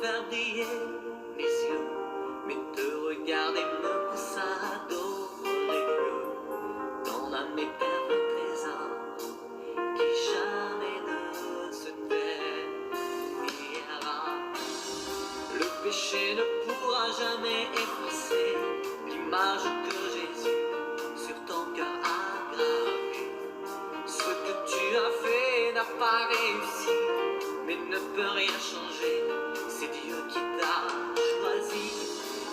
faire briller mes yeux, mais te regarder me pousse à adorer Dieu. Dans l'âme éternel trésor qui jamais ne se taira. Le péché ne pourra jamais effacer l'image que Jésus sur ton cœur a gravée. Ce que tu as fait n'a pas réussi, mais ne peut rien changer. C'est Dieu qui t'a choisi.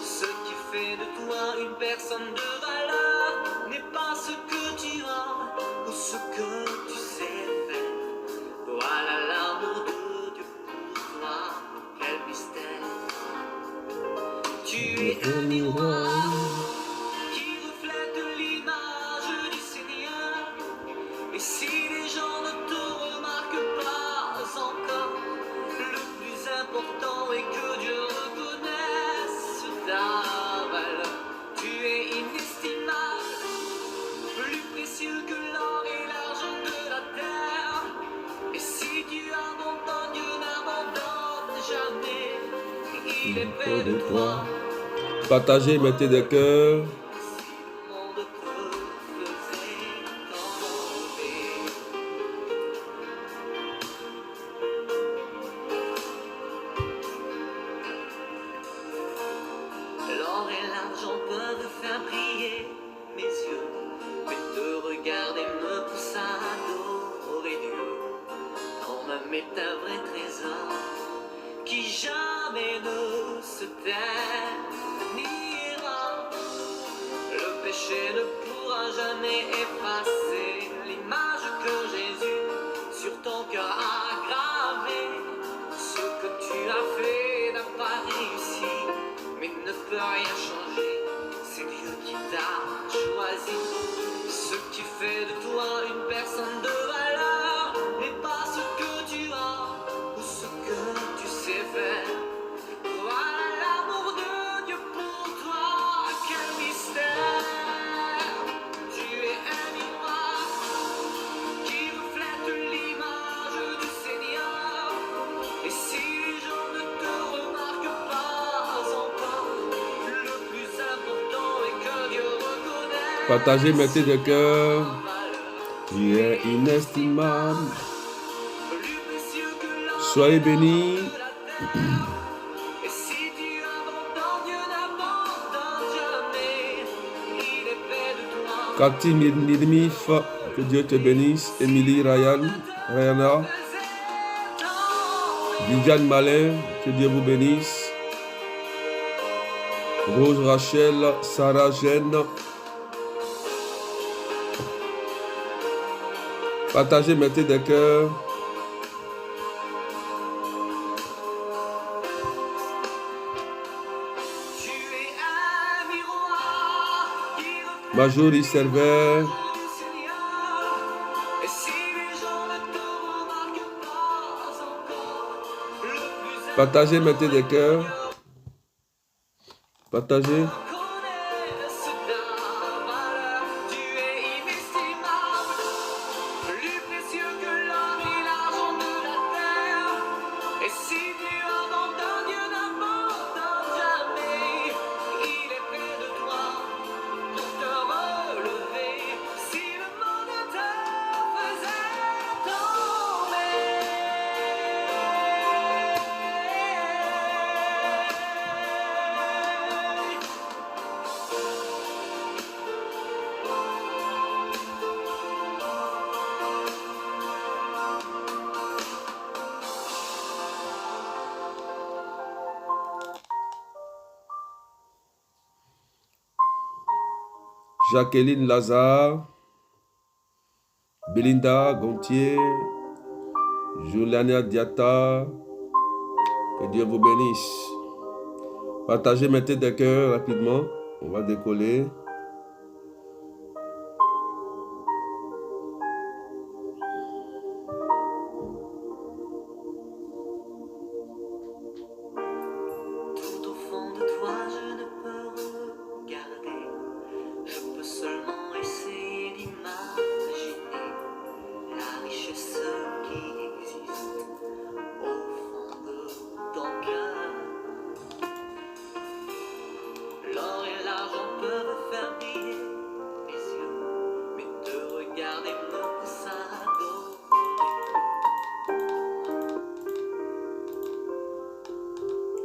Ce qui fait de toi une personne de valeur n'est pas ce que tu as ou ce que tu sais faire. Voilà l'amour de Dieu pour toi, quel mystère. Tu es un miroir qui reflète l'image du Seigneur. Et si les gens ne te remarquent pas encore, le plus important est que Dieu reconnaisse ta valeur. Tu es inestimable, plus précieux que l'or et l'argent de la terre. Et si tu abandonnes, Dieu n'abandonne jamais. Il est près de toi. Partagez, mettez des cœurs. L'or et l'argent peuvent faire briller mes yeux, mais te regarder me pousse à adorer Dieu. Ton âme est un vrai trésor qui jamais ne se ternira. Le péché ne pourra jamais effacer l'image que Jésus sur ton cœur a gravée. Ce que tu as fait n'a pas réussi, mais ne peut rien changer. C'est Dieu qui t'a choisi. Ce qui fait de toi une personne de valeur n'est pas ce que tu as ou ce que tu sais faire. Voilà l'amour de Dieu pour toi, quel mystère. Tu es un miroir qui reflète l'image du Seigneur. Et si les gens ne te remarquent pas encore, le plus important est que Dieu reconnaisse. Partagez, mettez des cœurs. Tu es inestimable. Plus précieux que l'or Soyez bénis. de la terre. Et si tu abandonnes, Dieu n'abandonne jamais. Il est près de toi. Cathy Nidmif, que Dieu te bénisse. Émilie Rayana. Viviane Malin, que Dieu vous bénisse. Rose Rachel, Sarah Jeanne. Partagez, mettez des cœurs. Tu es un miroir qui reflète Marjorie Servet. du Seigneur. Et si les gens ne te remarquent pas encore, le plus Partagez, mettez des cœurs. Partagez. reconnaisse ta valeur. Tu es inestimable, plus précieux que l'or et l'argent de la terre. Et si tu abandonnes, Dieu n'abandonne jamais. Il est près de toi pour te relever. Si le monde te faisait tomber. Jacqueline Lazare. Belinda Gontier. Juliana Diata. Que Dieu vous bénisse. Partagez, mettez des cœurs rapidement. On va décoller. Tout au fond de toi, je ne peux regarder. Je peux seulement essayer d'imaginer la richesse qui existe au fond de ton cœur.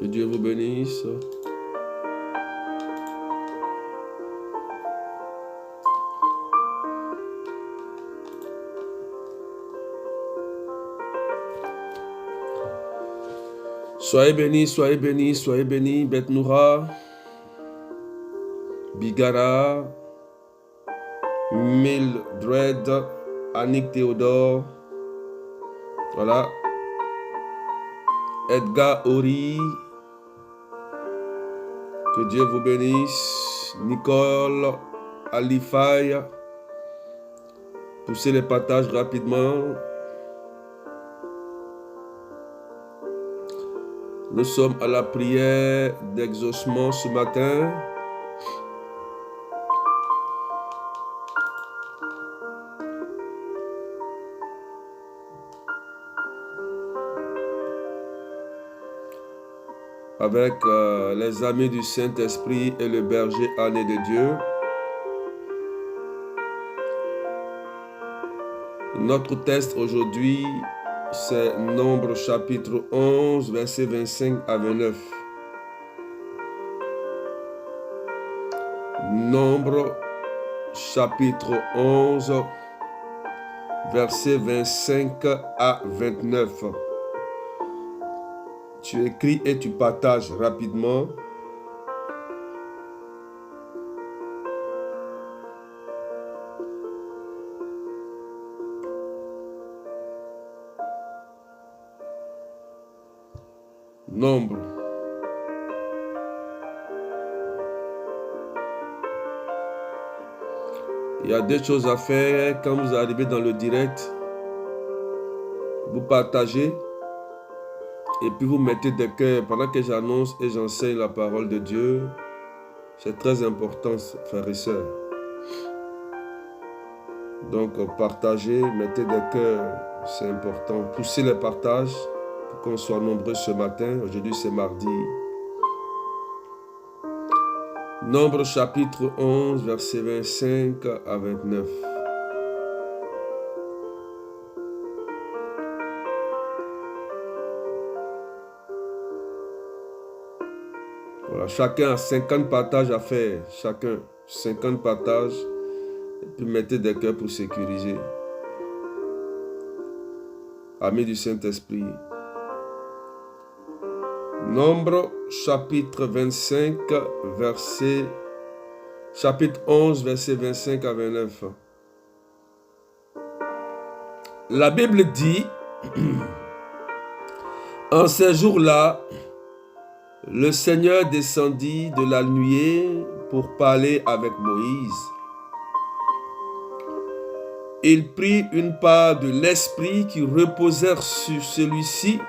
Que Dieu vous bénisse. Soyez bénis, soyez bénis, soyez bénis. Beth Noura, Bigara, Mildred, Annick Théodore. Voilà. Edgar Ori. Que Dieu vous bénisse. Nicole, Alifay. Poussez les partages rapidement. Nous sommes à la prière d'exaucement ce matin. Avec les amis du Saint-Esprit et le berger Ané de Dieu. Notre texte aujourd'hui, c'est Nombre chapitre 11, versets 25 à 29. Nombre chapitre 11, versets 25 à 29. Tu écris et tu partages rapidement. Nombre. Il y a deux choses à faire quand vous arrivez dans le direct. Vous partagez et puis vous mettez des cœurs pendant que j'annonce et j'enseigne la parole de Dieu. C'est très important, frères et sœurs. Donc partagez, mettez des cœurs, c'est important. Poussez les partages. Qu'on soit nombreux ce matin. Aujourd'hui, c'est mardi. Nombre chapitre 11, versets 25 à 29. Voilà, chacun a 50 partages à faire. Chacun, 50 partages. Et puis mettez des cœurs pour sécuriser. Amis du Saint-Esprit. Nombre chapitre 25, chapitre 11, verset 25 à 29. La Bible dit, en ces jours-là, le Seigneur descendit de la nuée pour parler avec Moïse. Il prit une part de l'esprit qui reposait sur celui-ci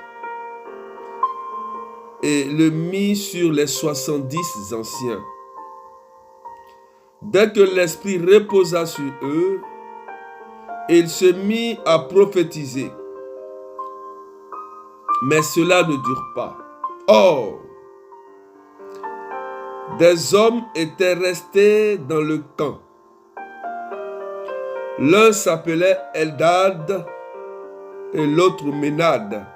et le mit sur les 70 anciens. Dès que l'Esprit reposa sur eux, il se mit à prophétiser. Mais cela ne dure pas. Or, des hommes étaient restés dans le camp. L'un s'appelait Eldad et l'autre Médad.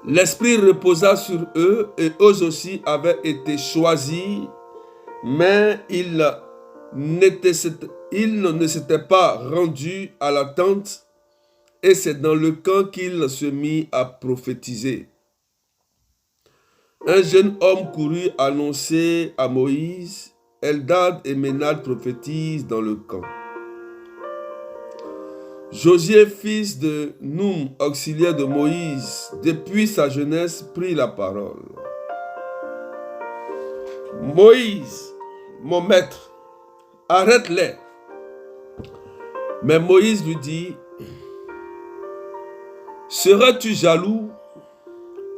L'Esprit reposa sur eux et eux aussi avaient été choisis, mais ils ne s'étaient pas rendus à la tente et c'est dans le camp qu'il se mit à prophétiser. Un jeune homme courut annoncer à Moïse, Eldad et Ménad prophétisent dans le camp. Josué, fils de Noum, auxiliaire de Moïse, depuis sa jeunesse, prit la parole. Moïse, mon maître, arrête-les. Mais Moïse lui dit, serais-tu jaloux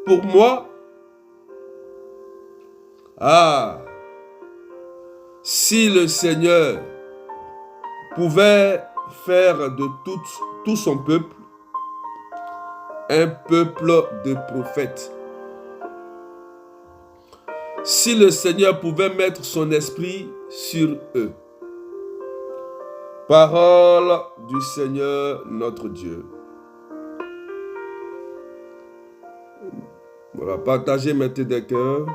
pour moi? Ah, si le Seigneur pouvait faire de tout son peuple un peuple de prophètes. Si le Seigneur pouvait mettre son esprit sur eux. Parole du Seigneur notre Dieu. Voilà, partagez, mettez des cœurs.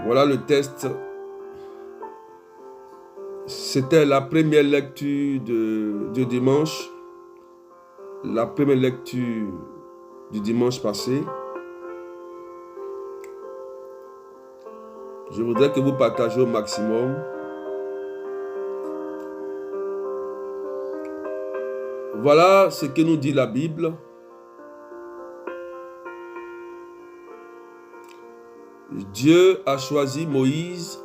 Voilà le test. C'était la première lecture de dimanche. La première lecture du dimanche passé. Je voudrais que vous partagiez au maximum. Voilà ce que nous dit la Bible. Dieu a choisi Moïse.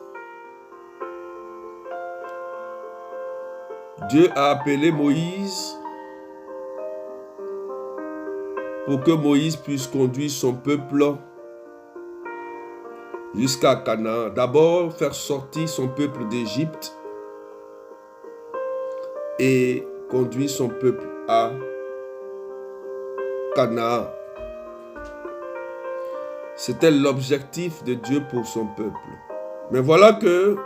Dieu a appelé Moïse pour que Moïse puisse conduire son peuple jusqu'à Canaan. D'abord, faire sortir son peuple d'Égypte et conduire son peuple à Canaan. C'était l'objectif de Dieu pour son peuple. Mais voilà que,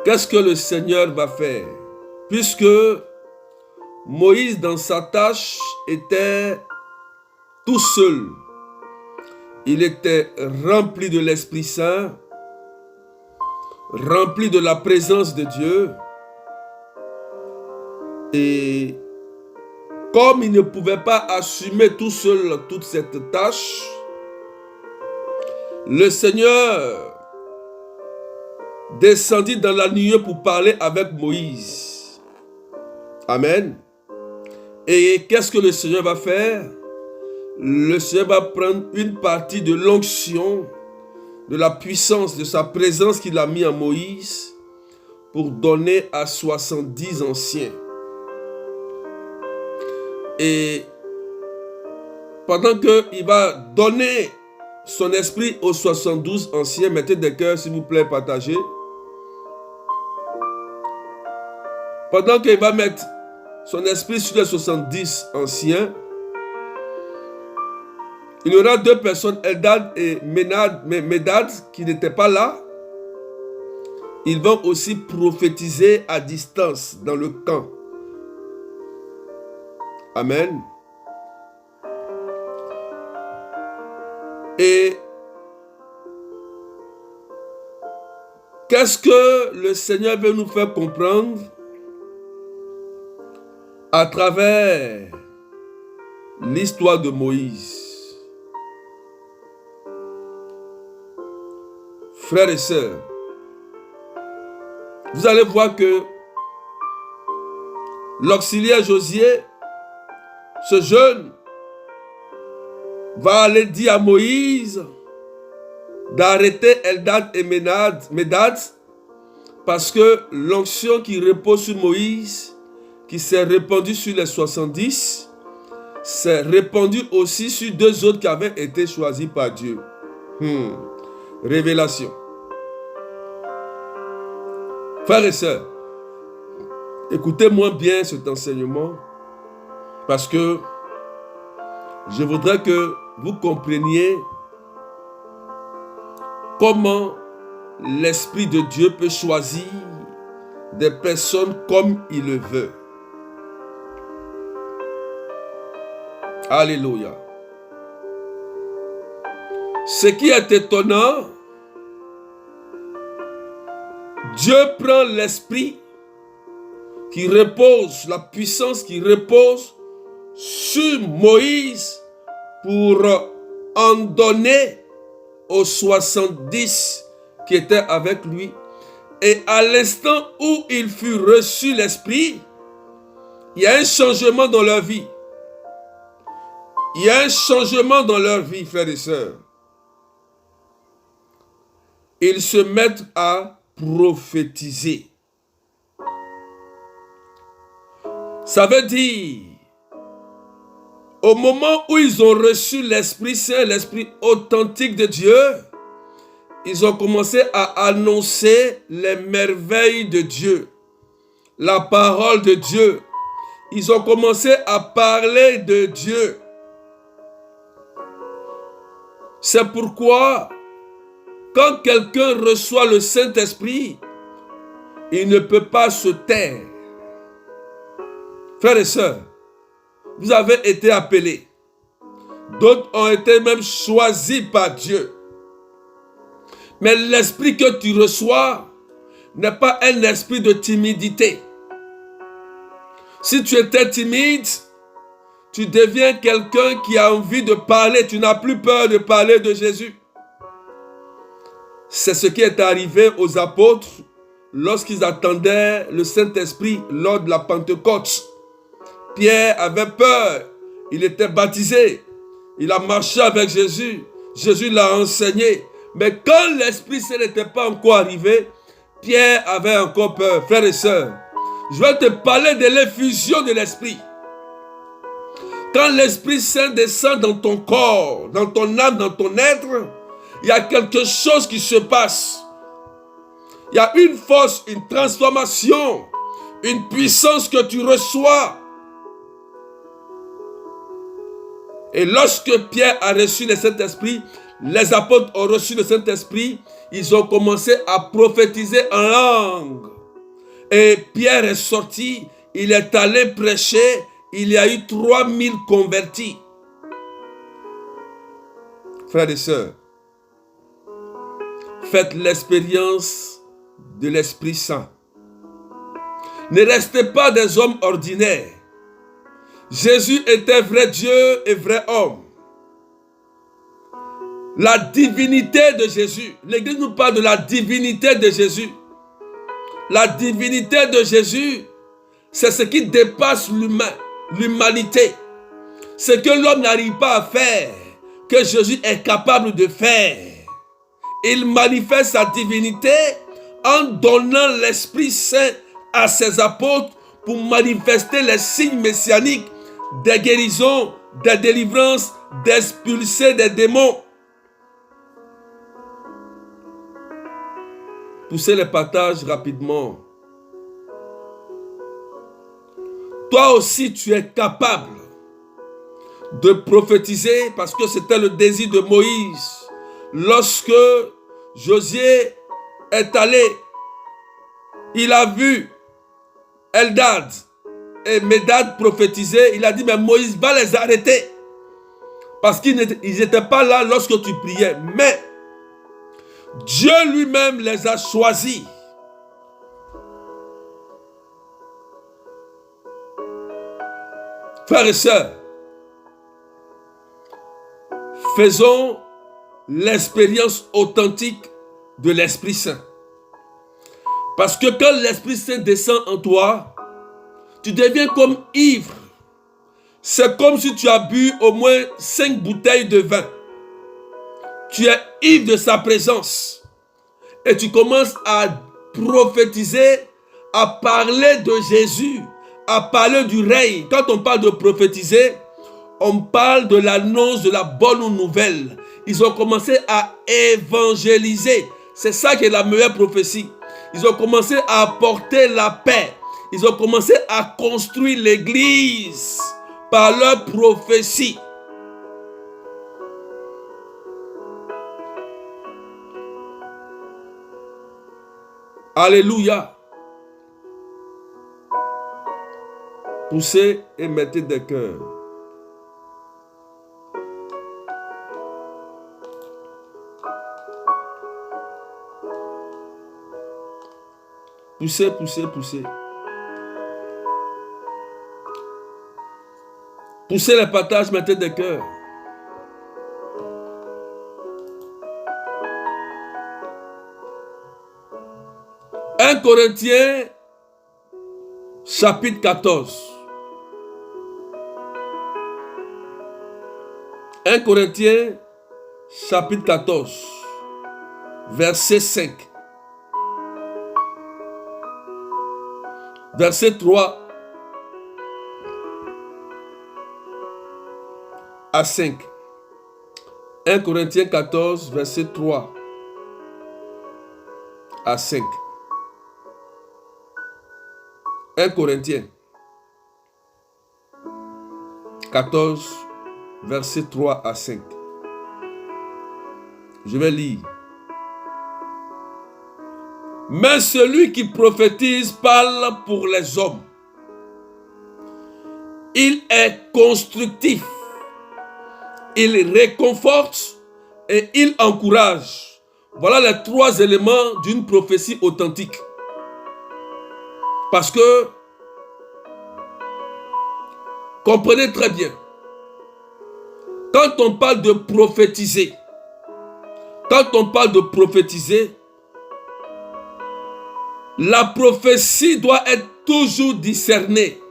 qu'est-ce que le Seigneur va faire? Puisque Moïse, dans sa tâche, était tout seul. Il était rempli de l'Esprit Saint, rempli de la présence de Dieu. Et comme il ne pouvait pas assumer tout seul toute cette tâche, le Seigneur descendit dans la nuée pour parler avec Moïse. Amen. Et qu'est-ce que le Seigneur va faire? Le Seigneur va prendre une partie de l'onction, de la puissance, de sa présence qu'il a mis en Moïse pour donner à 70 anciens. Et pendant qu'il va donner son esprit aux 72 anciens, mettez des cœurs s'il vous plaît, partagez. Pendant qu'il va mettre son esprit sur les 70 anciens, il y aura deux personnes, Eldad et Médad, qui n'étaient pas là. Ils vont aussi prophétiser à distance dans le camp. Amen. Et qu'est-ce que le Seigneur veut nous faire comprendre à travers l'histoire de Moïse? Frères et sœurs, vous allez voir que l'auxiliaire Josué, ce jeune, va aller dire à Moïse d'arrêter Eldad et Médad parce que l'onction qui repose sur Moïse, qui s'est répandue sur les 70, s'est répandue aussi sur deux autres qui avaient été choisis par Dieu. Révélation. Frères et sœurs, écoutez-moi bien cet enseignement parce que je voudrais que vous compreniez comment l'Esprit de Dieu peut choisir des personnes comme il le veut. Alléluia. Ce qui est étonnant, Dieu prend l'esprit qui repose, la puissance qui repose sur Moïse pour en donner aux 70 qui étaient avec lui. Et à l'instant où il fut reçu l'esprit, il y a un changement dans leur vie. Il y a un changement dans leur vie, frères et sœurs. Ils se mettent à prophétiser. Ça veut dire, au moment où ils ont reçu l'Esprit Saint, l'Esprit authentique de Dieu, ils ont commencé à annoncer les merveilles de Dieu, la parole de Dieu. Ils ont commencé à parler de Dieu. C'est pourquoi, quand quelqu'un reçoit le Saint-Esprit, il ne peut pas se taire. Frères et sœurs, vous avez été appelés. D'autres ont été même choisis par Dieu. Mais l'esprit que tu reçois n'est pas un esprit de timidité. Si tu étais timide, tu deviens quelqu'un qui a envie de parler. Tu n'as plus peur de parler de Jésus. C'est ce qui est arrivé aux apôtres lorsqu'ils attendaient le Saint-Esprit lors de la Pentecôte. Pierre avait peur. Il était baptisé. Il a marché avec Jésus. Jésus l'a enseigné. Mais quand l'Esprit Saint n'était pas encore arrivé, Pierre avait encore peur. Frères et sœurs, je vais te parler de l'effusion de l'Esprit. Quand l'Esprit Saint descend dans ton corps, dans ton âme, dans ton être, il y a quelque chose qui se passe. Il y a une force, une transformation, une puissance que tu reçois. Et lorsque Pierre a reçu le Saint-Esprit, les apôtres ont reçu le Saint-Esprit, ils ont commencé à prophétiser en langue. Et Pierre est sorti, il est allé prêcher, il y a eu 3000 convertis. Frères et sœurs, faites l'expérience de l'Esprit Saint. Ne restez pas des hommes ordinaires. Jésus était vrai Dieu et vrai homme. La divinité de Jésus. L'Église nous parle de la divinité de Jésus. La divinité de Jésus, c'est ce qui dépasse l'humain, l'humanité. Ce que l'homme n'arrive pas à faire, que Jésus est capable de faire. Il manifeste sa divinité en donnant l'Esprit Saint à ses apôtres pour manifester les signes messianiques des guérisons, des délivrances, d'expulser des démons. Poussez les partages rapidement. Toi aussi, tu es capable de prophétiser parce que c'était le désir de Moïse. Lorsque Josué est allé, il a vu Eldad et Médad prophétiser. Il a dit, mais Moïse va les arrêter. Parce qu'ils n'étaient pas là lorsque tu priais. Mais Dieu lui-même les a choisis. Frères et sœurs, faisons l'expérience authentique de l'Esprit Saint. Parce que quand l'Esprit Saint descend en toi, tu deviens comme ivre. C'est comme si tu as bu au moins 5 bouteilles de vin. Tu es ivre de sa présence. Et tu commences à prophétiser, à parler de Jésus, à parler du règne. Quand on parle de prophétiser, on parle de l'annonce de la bonne nouvelle. Ils ont commencé à évangéliser. C'est ça qui est la meilleure prophétie. Ils ont commencé à apporter la paix. Ils ont commencé à construire l'église par leur prophétie. Alléluia. Poussez et mettez des cœurs. Poussez, poussez, poussez. Poussez les partages, mettez des cœurs. Un Corinthiens, chapitre 14. 1 Corinthiens, chapitre 14, verset 5. Verset 3 à 5. 1 Corinthiens 14, verset 3 à 5. 1 Corinthiens 14, verset 3 à 5. Je vais lire. Mais celui qui prophétise parle pour les hommes, il est constructif. Il réconforte et il encourage. Voilà les 3 éléments d'une prophétie authentique. Parce que, comprenez très bien, quand on parle de prophétiser, la prophétie doit être toujours discernée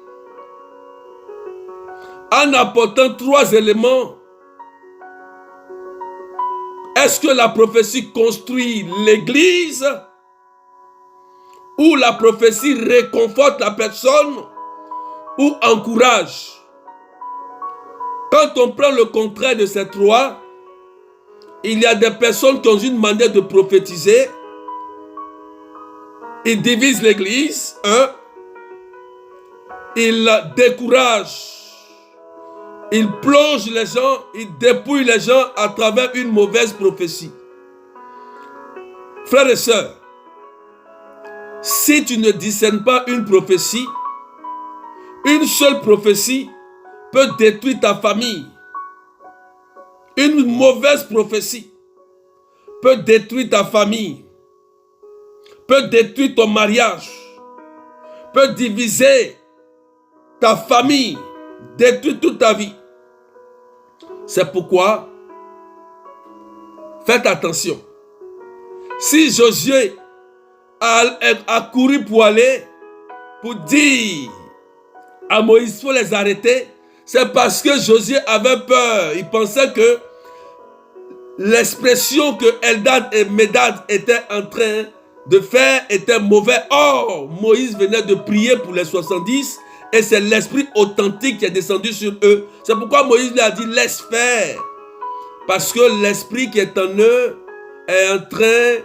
en apportant 3 éléments. Est-ce que la prophétie construit l'église ou la prophétie réconforte la personne ou encourage? Quand on prend le contraire de ces 3, il y a des personnes qui ont une manière de prophétiser. Ils divisent l'église, ils découragent, ils plongent les gens, ils dépouillent les gens à travers une mauvaise prophétie. Frères et sœurs, si tu ne discernes pas une prophétie, une seule prophétie peut détruire ta famille. Une mauvaise prophétie peut détruire ta famille, peut détruire ton mariage, peut diviser ta famille, détruire toute ta vie. C'est pourquoi, faites attention. Si Josué a couru pour aller, pour dire à Moïse, il faut les arrêter, c'est parce que Josué avait peur. Il pensait que l'expression que Eldad et Médad étaient en train de faire était mauvais. Or, Moïse venait de prier pour les 70 et c'est l'esprit authentique qui est descendu sur eux. C'est pourquoi Moïse lui a dit, laisse faire. Parce que l'esprit qui est en eux est en train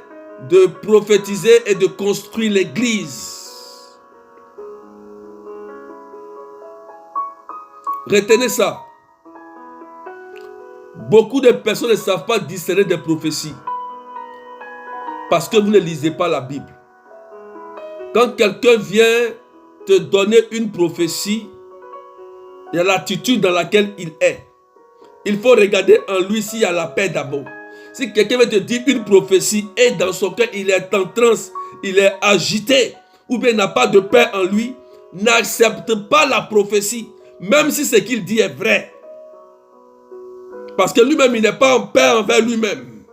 de prophétiser et de construire l'église. Retenez ça. Beaucoup de personnes ne savent pas discerner des prophéties parce que vous ne lisez pas la Bible. Quand quelqu'un vient te donner une prophétie, il y a l'attitude dans laquelle il est. Il faut regarder en lui s'il y a la paix d'abord. Si quelqu'un veut te dire une prophétie et dans son cœur il est en transe, il est agité ou bien n'a pas de paix en lui, n'accepte pas la prophétie, même si ce qu'il dit est vrai. Parce que lui-même, il n'est pas en paix envers lui-même.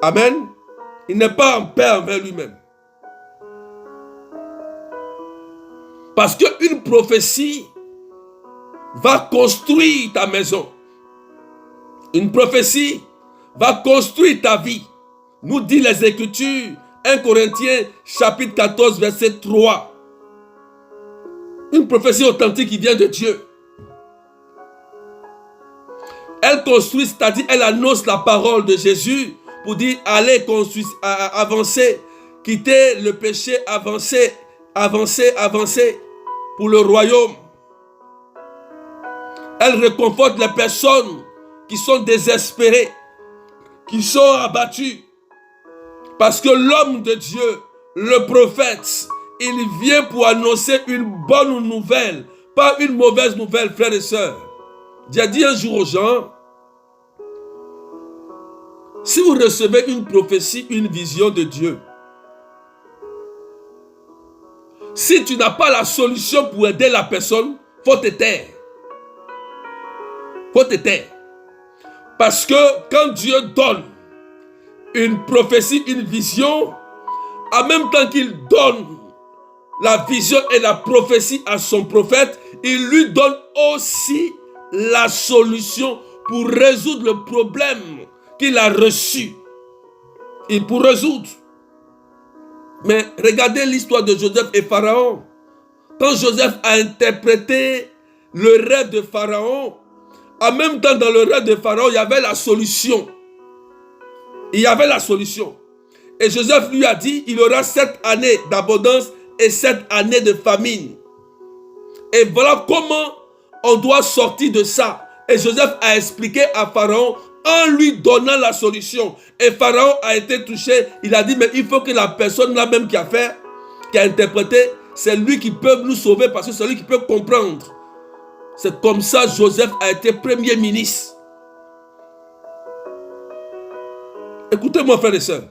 Amen. Il n'est pas en paix envers lui-même. Parce qu'une prophétie va construire ta maison. Une prophétie va construire ta vie. Nous dit les Écritures, 1 Corinthiens chapitre 14 verset 3. Une prophétie authentique qui vient de Dieu. Elle construit, c'est-à-dire elle annonce la parole de Jésus pour dire allez construire, avancer, quitter le péché, avancer pour le royaume. Elle réconforte les personnes qui sont désespérées, qui sont abattues. Parce que l'homme de Dieu, le prophète, il vient pour annoncer une bonne nouvelle, pas une mauvaise nouvelle, frères et sœurs. J'ai dit un jour aux gens, si vous recevez une prophétie, une vision de Dieu, si tu n'as pas la solution pour aider la personne, faut te taire. Faut te taire. Parce que quand Dieu donne une prophétie, une vision, en même temps qu'il donne la vision et la prophétie à son prophète, il lui donne aussi la solution pour résoudre le problème qu'il a reçu. Et pour résoudre. Mais regardez l'histoire de Joseph et Pharaon. Quand Joseph a interprété le rêve de Pharaon, en même temps dans le rêve de Pharaon, il y avait la solution. Il y avait la solution. Et Joseph lui a dit, il aura 7 années d'abondance et 7 années de famine. Et voilà comment on doit sortir de ça. Et Joseph a expliqué à Pharaon en lui donnant la solution. Et Pharaon a été touché. Il a dit, mais il faut que la personne là même qui a interprété, c'est lui qui peut nous sauver parce que c'est lui qui peut comprendre. C'est comme ça que Joseph a été premier ministre. Écoutez-moi, frères et sœurs.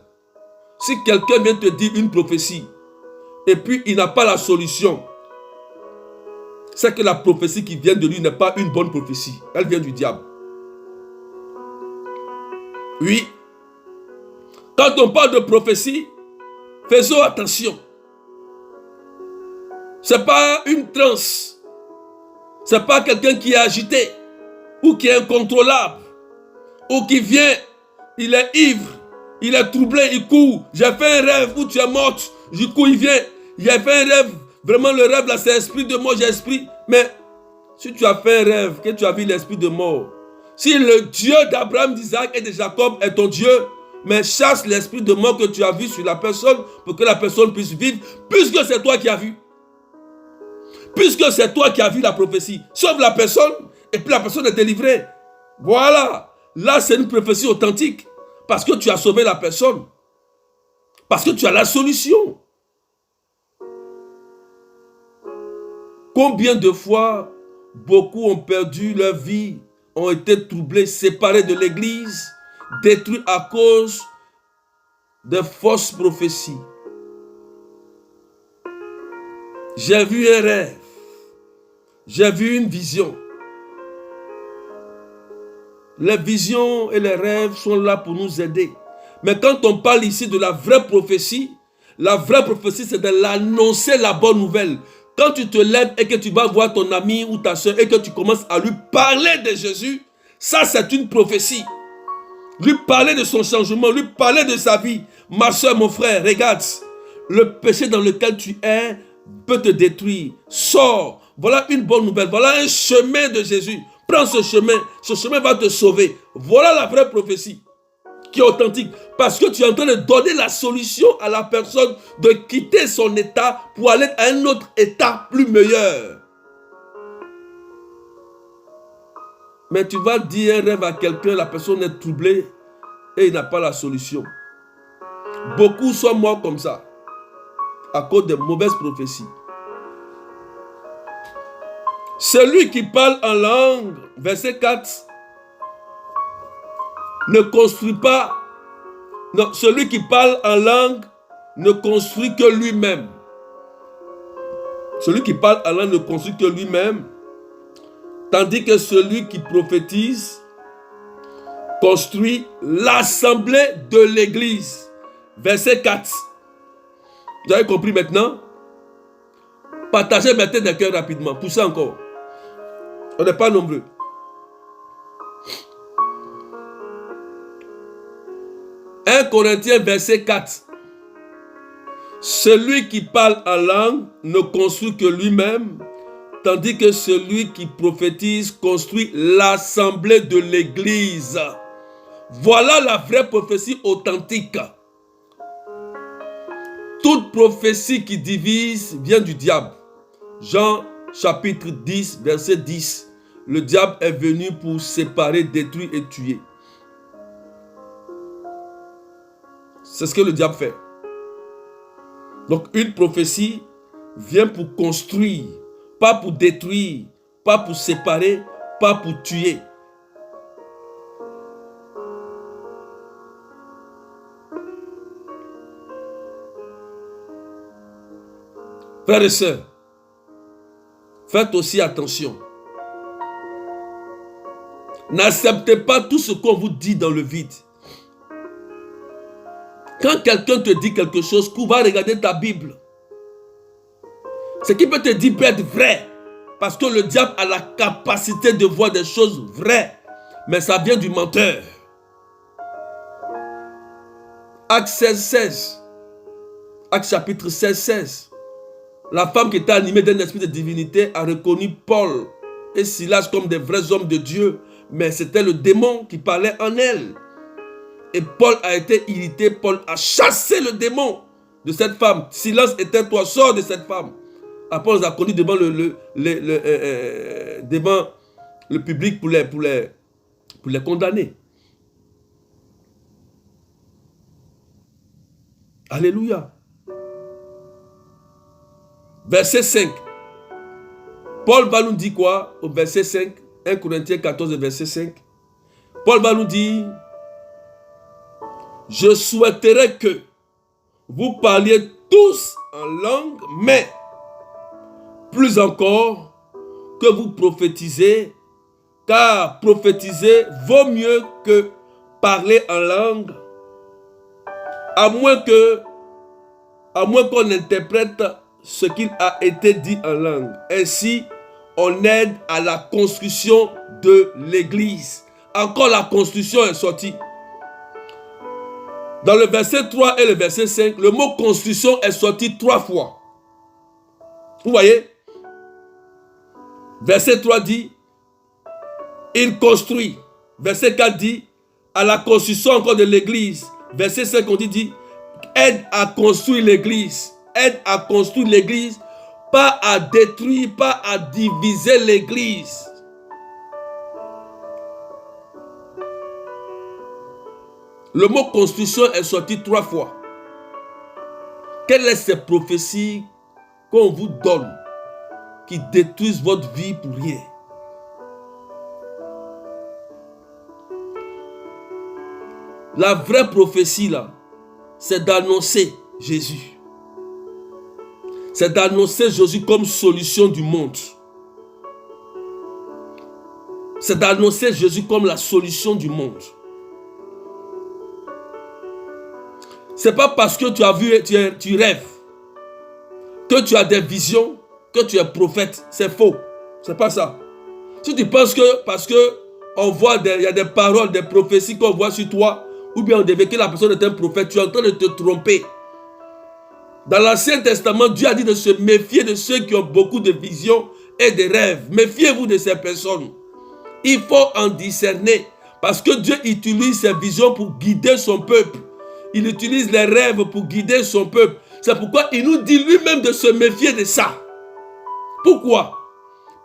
Si quelqu'un vient te dire une prophétie et puis il n'a pas la solution, c'est que la prophétie qui vient de lui n'est pas une bonne prophétie. Elle vient du diable. Oui. Quand on parle de prophétie, faisons attention. Ce n'est pas une transe. Ce n'est pas quelqu'un qui est agité ou qui est incontrôlable ou qui vient, il est ivre, il est troublé, il court. J'ai fait un rêve où tu es morte. Du coup, il vient. J'ai fait un rêve. Vraiment, le rêve là, c'est l'esprit de mort, j'ai esprit. Mais si tu as fait un rêve, que tu as vu l'esprit de mort, si le Dieu d'Abraham, d'Isaac et de Jacob est ton Dieu, mais chasse l'esprit de mort que tu as vu sur la personne pour que la personne puisse vivre, puisque c'est toi qui as vu. Puisque c'est toi qui as vu la prophétie. Sauve la personne et puis la personne est délivrée. Voilà. Là, c'est une prophétie authentique. Parce que tu as sauvé la personne. Parce que tu as la solution. Combien de fois beaucoup ont perdu leur vie, ont été troublés, séparés de l'église, détruits à cause de fausses prophéties. J'ai vu un rêve. J'ai vu une vision. Les visions et les rêves sont là pour nous aider. Mais quand on parle ici de la vraie prophétie c'est de l'annoncer la bonne nouvelle. Quand tu te lèves et que tu vas voir ton ami ou ta soeur et que tu commences à lui parler de Jésus, ça c'est une prophétie. Lui parler de son changement, lui parler de sa vie. Ma soeur, mon frère, regarde, le péché dans lequel tu es peut te détruire. Sors. Voilà une bonne nouvelle. Voilà un chemin de Jésus. Prends ce chemin va te sauver. Voilà la vraie prophétie qui est authentique. Parce que tu es en train de donner la solution à la personne de quitter son état pour aller à un autre état plus meilleur. Mais tu vas dire un rêve à quelqu'un, la personne est troublée et il n'a pas la solution. Beaucoup sont morts comme ça, à cause de mauvaises prophéties. Celui qui parle en langue, verset 4, ne construit pas. Non, celui qui parle en langue ne construit que lui-même. Celui qui parle en langue ne construit que lui-même, tandis que celui qui prophétise construit l'assemblée de l'église. Verset 4. Vous avez compris maintenant? Partagez maintenant des cœurs rapidement. Poussez encore. On n'est pas nombreux. « 1 Corinthiens verset 4. Celui qui parle en langue ne construit que lui-même, tandis que celui qui prophétise construit l'assemblée de l'église. » Voilà la vraie prophétie authentique. Toute prophétie qui divise vient du diable. Jean chapitre 10, verset 10. Le diable est venu pour séparer, détruire et tuer. C'est ce que le diable fait. Donc une prophétie vient pour construire, pas pour détruire, pas pour séparer, pas pour tuer. Frères et sœurs, faites aussi attention. N'acceptez pas tout ce qu'on vous dit dans le vide. Quand quelqu'un te dit quelque chose, va regarder ta Bible. Ce qui peut te dire peut être vrai. Parce que le diable a la capacité de voir des choses vraies. Mais ça vient du menteur. Acte 16, 16. Acte chapitre 16, 16. La femme qui était animée d'un esprit de divinité a reconnu Paul et Silas comme des vrais hommes de Dieu. Mais c'était le démon qui parlait en elle. Et Paul a été irrité. Paul a chassé le démon de cette femme. Silas, éteins-toi, sors de cette femme. Après, on les a connus devant devant le public pour les condamner. Alléluia. verset 5. Paul va nous dire quoi au verset 5? 1 Corinthiens 14, verset 5. Paul va nous dire, je souhaiterais que vous parliez tous en langue, mais plus encore que vous prophétisez, car prophétiser vaut mieux que parler en langue, à moins qu'on interprète ce qu'il a été dit en langue. Ainsi, on aide à la construction de l'église. Encore la construction est sortie. Dans le verset 3 et le verset 5, le mot construction est sorti 3 fois. Vous voyez? Verset 3 dit, il construit. Verset 4 dit, à la construction encore de l'église. Verset 5 on dit, aide à construire l'église. Aide à construire l'église, pas à détruire, pas à diviser l'église. Le mot construction est sorti 3 fois. Quelles sont ces prophéties qu'on vous donne qui détruisent votre vie pour rien? La vraie prophétie là, c'est d'annoncer Jésus. C'est d'annoncer Jésus comme solution du monde. C'est d'annoncer Jésus comme la solution du monde. C'est pas parce que tu as vu, tu rêves, que tu as des visions, que tu es prophète. C'est faux. C'est pas ça. Si tu penses que parce que il y a des paroles, des prophéties qu'on voit sur toi, ou bien on devait que la personne est un prophète, tu es en train de te tromper. Dans l'Ancien Testament, Dieu a dit de se méfier de ceux qui ont beaucoup de visions et de rêves. Méfiez-vous de ces personnes. Il faut en discerner. Parce que Dieu utilise ses visions pour guider son peuple. Il utilise les rêves pour guider son peuple. C'est pourquoi il nous dit lui-même de se méfier de ça. Pourquoi?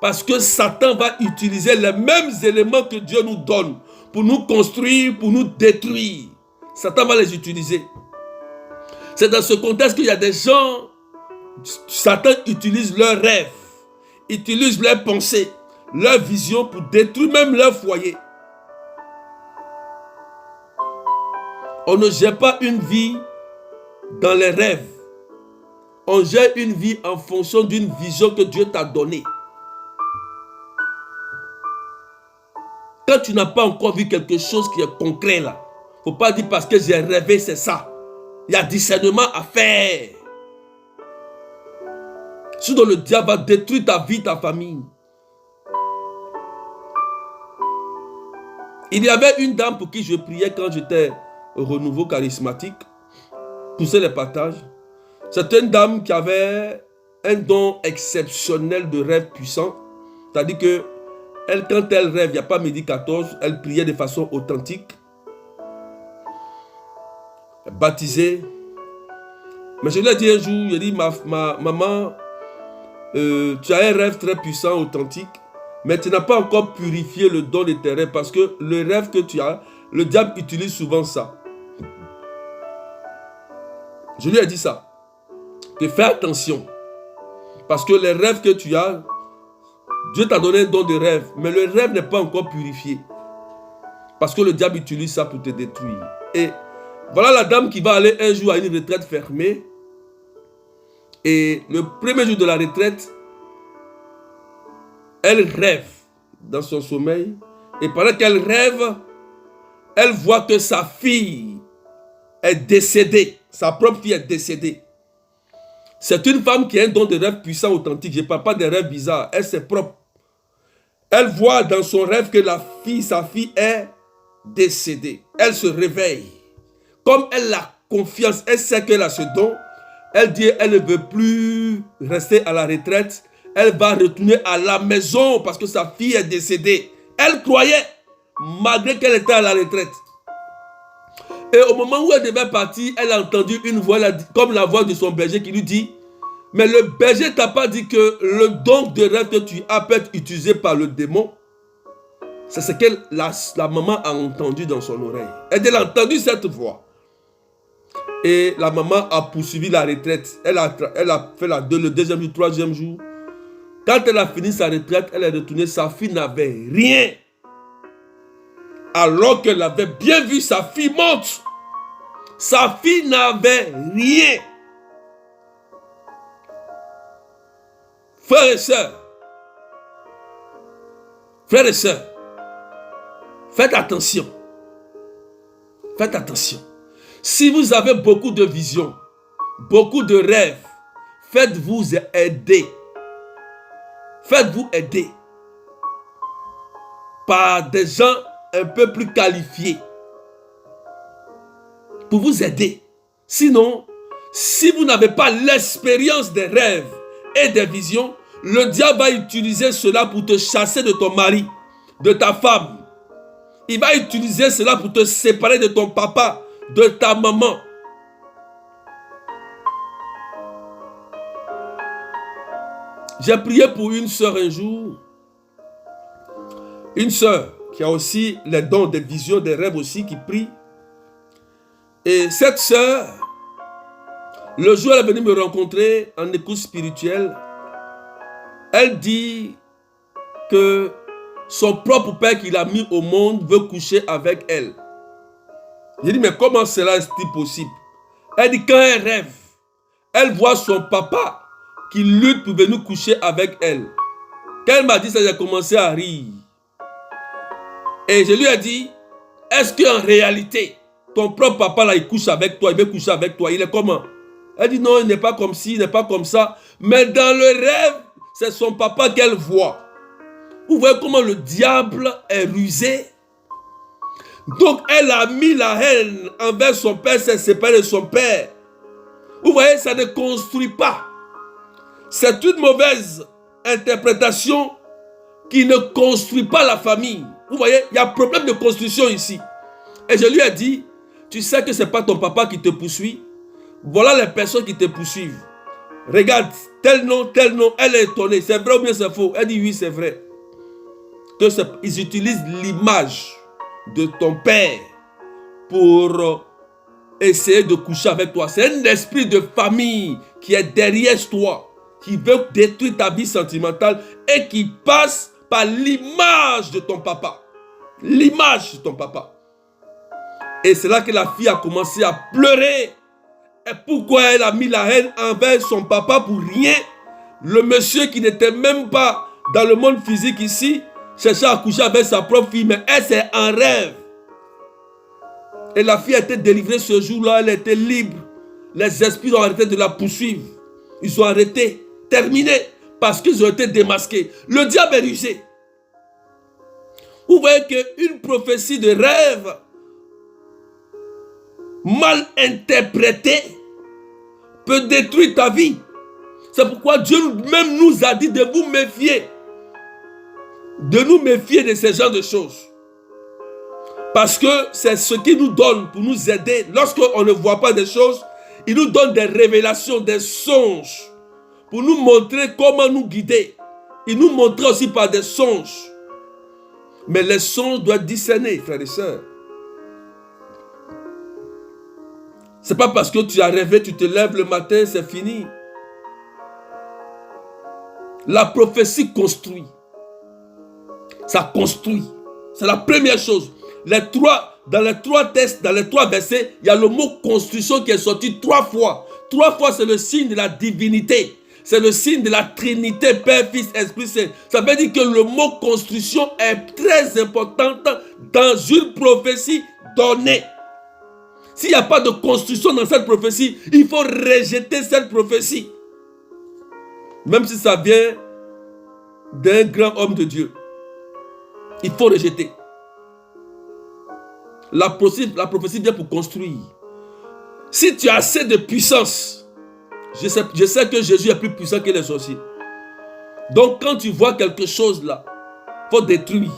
Parce que Satan va utiliser les mêmes éléments que Dieu nous donne pour nous construire, pour nous détruire. Satan va les utiliser. C'est dans ce contexte qu'il y a des gens, Satan utilise leurs rêves, utilise leurs pensées, leurs visions pour détruire même leur foyer. On ne gère pas une vie dans les rêves. On gère une vie en fonction d'une vision que Dieu t'a donnée. Quand tu n'as pas encore vu quelque chose qui est concret là, il ne faut pas dire parce que j'ai rêvé, c'est ça. Il y a discernement à faire. Sinon le diable va détruire ta vie, ta famille. Il y avait une dame pour qui je priais quand j'étais au renouveau charismatique. Poussait les partages. C'était une dame qui avait un don exceptionnel de rêve puissant. C'est-à-dire que quand elle rêve, il n'y a pas midi 14, elle priait de façon authentique. Baptisée. Mais je lui ai dit un jour, il a dit, maman, tu as un rêve très puissant, authentique, mais tu n'as pas encore purifié le don de tes rêves parce que le rêve que tu as, le diable utilise souvent ça. Je lui ai dit ça. Que fais attention. Parce que les rêves que tu as, Dieu t'a donné un don de rêve, mais le rêve n'est pas encore purifié. Parce que le diable utilise ça pour te détruire. Et voilà la dame qui va aller un jour à une retraite fermée. Et le premier jour de la retraite, elle rêve dans son sommeil. Et pendant qu'elle rêve, elle voit que sa fille est décédée. Sa propre fille est décédée. C'est une femme qui a un don de rêve puissant, authentique. Je ne parle pas des rêves bizarres. Elle, c'est propre. Elle voit dans son rêve que sa fille est décédée. Elle se réveille. Comme elle a confiance, elle sait qu'elle a ce don. Elle dit elle ne veut plus rester à la retraite. Elle va retourner à la maison parce que sa fille est décédée. Elle croyait, malgré qu'elle était à la retraite. Et au moment où elle devait partir, elle a entendu une voix, comme la voix de son berger qui lui dit, mais le berger ne t'a pas dit que le don de rêve que tu as peut être utilisé par le démon. C'est ce que la maman a entendu dans son oreille. Elle a entendu cette voix. Et la maman a poursuivi la retraite. Elle a fait le deuxième jour, le troisième jour. Quand elle a fini sa retraite, elle est retournée. Sa fille n'avait rien. Alors qu'elle avait bien vu sa fille monte. Sa fille n'avait rien. Frères et sœurs, faites attention. Faites attention. Si vous avez beaucoup de visions, beaucoup de rêves, faites-vous aider. Faites-vous aider par des gens un peu plus qualifiés pour vous aider. Sinon, si vous n'avez pas l'expérience des rêves et des visions, le diable va utiliser cela pour te chasser de ton mari, de ta femme. Il va utiliser cela pour te séparer de ton papa, de ta maman. J'ai prié pour une sœur un jour. Une sœur qui a aussi les dons des visions, des rêves aussi, qui prie. Et cette sœur, le jour où elle est venue me rencontrer en écoute spirituelle, elle dit que son propre père qu'il a mis au monde veut coucher avec elle. J'ai dit, mais comment cela est-il possible? Elle dit, quand elle rêve, elle voit son papa qui lutte pour venir coucher avec elle. Quand elle m'a dit ça, j'ai commencé à rire. Et je lui ai dit, est-ce qu'en réalité, ton propre papa là, il couche avec toi, il veut coucher avec toi, il est comment? Elle dit, non, il n'est pas comme ci, il n'est pas comme ça. Mais dans le rêve, c'est son papa qu'elle voit. Vous voyez comment le diable est rusé? Donc, elle a mis la haine envers son père, s'est séparée de son père. Vous voyez, ça ne construit pas. C'est une mauvaise interprétation qui ne construit pas la famille. Vous voyez, il y a un problème de construction ici. Et je lui ai dit, tu sais que ce n'est pas ton papa qui te poursuit. Voilà les personnes qui te poursuivent. Regarde, tel nom, elle est étonnée. C'est vrai ou bien c'est faux? Elle dit oui, c'est vrai. Ils utilisent l'image de ton père pour essayer de coucher avec toi. C'est un esprit de famille qui est derrière toi, qui veut détruire ta vie sentimentale et qui passe par l'image de ton papa. L'image de ton papa. Et c'est là que la fille a commencé à pleurer. Et pourquoi elle a mis la haine envers son papa pour rien? Le monsieur qui n'était même pas dans le monde physique ici, cherchait à coucher avec sa propre fille, mais elle, c'est un rêve. Et la fille a été délivrée ce jour-là, elle était libre. Les esprits ont arrêté de la poursuivre. Ils ont arrêté, terminé, parce qu'ils ont été démasqués. Le diable est rusé. Vous voyez qu'une prophétie de rêve mal interprétée peut détruire ta vie. C'est pourquoi Dieu même nous a dit de vous méfier. De nous méfier de ce genre de choses. Parce que c'est ce qu'il nous donne pour nous aider. Lorsqu'on ne voit pas des choses, il nous donne des révélations, des songes. Pour nous montrer comment nous guider. Il nous montre aussi par des songes. Mais les songes doivent discerner, frères et sœurs. Ce n'est pas parce que tu as rêvé, tu te lèves le matin, c'est fini. La prophétie construit. Ça construit. C'est la première chose. Dans les trois textes, dans les trois versets, il y a le mot construction qui est sorti 3 fois. 3 fois, c'est le signe de la divinité. C'est le signe de la Trinité, Père, Fils, Esprit Saint. Ça veut dire que le mot construction est très important dans une prophétie donnée. S'il n'y a pas de construction dans cette prophétie, il faut rejeter cette prophétie. Même si ça vient d'un grand homme de Dieu. Il faut rejeter. La prophétie vient pour construire. Si tu as assez de puissance, je sais que Jésus est plus puissant que les sorciers. Donc quand tu vois quelque chose là, il faut détruire.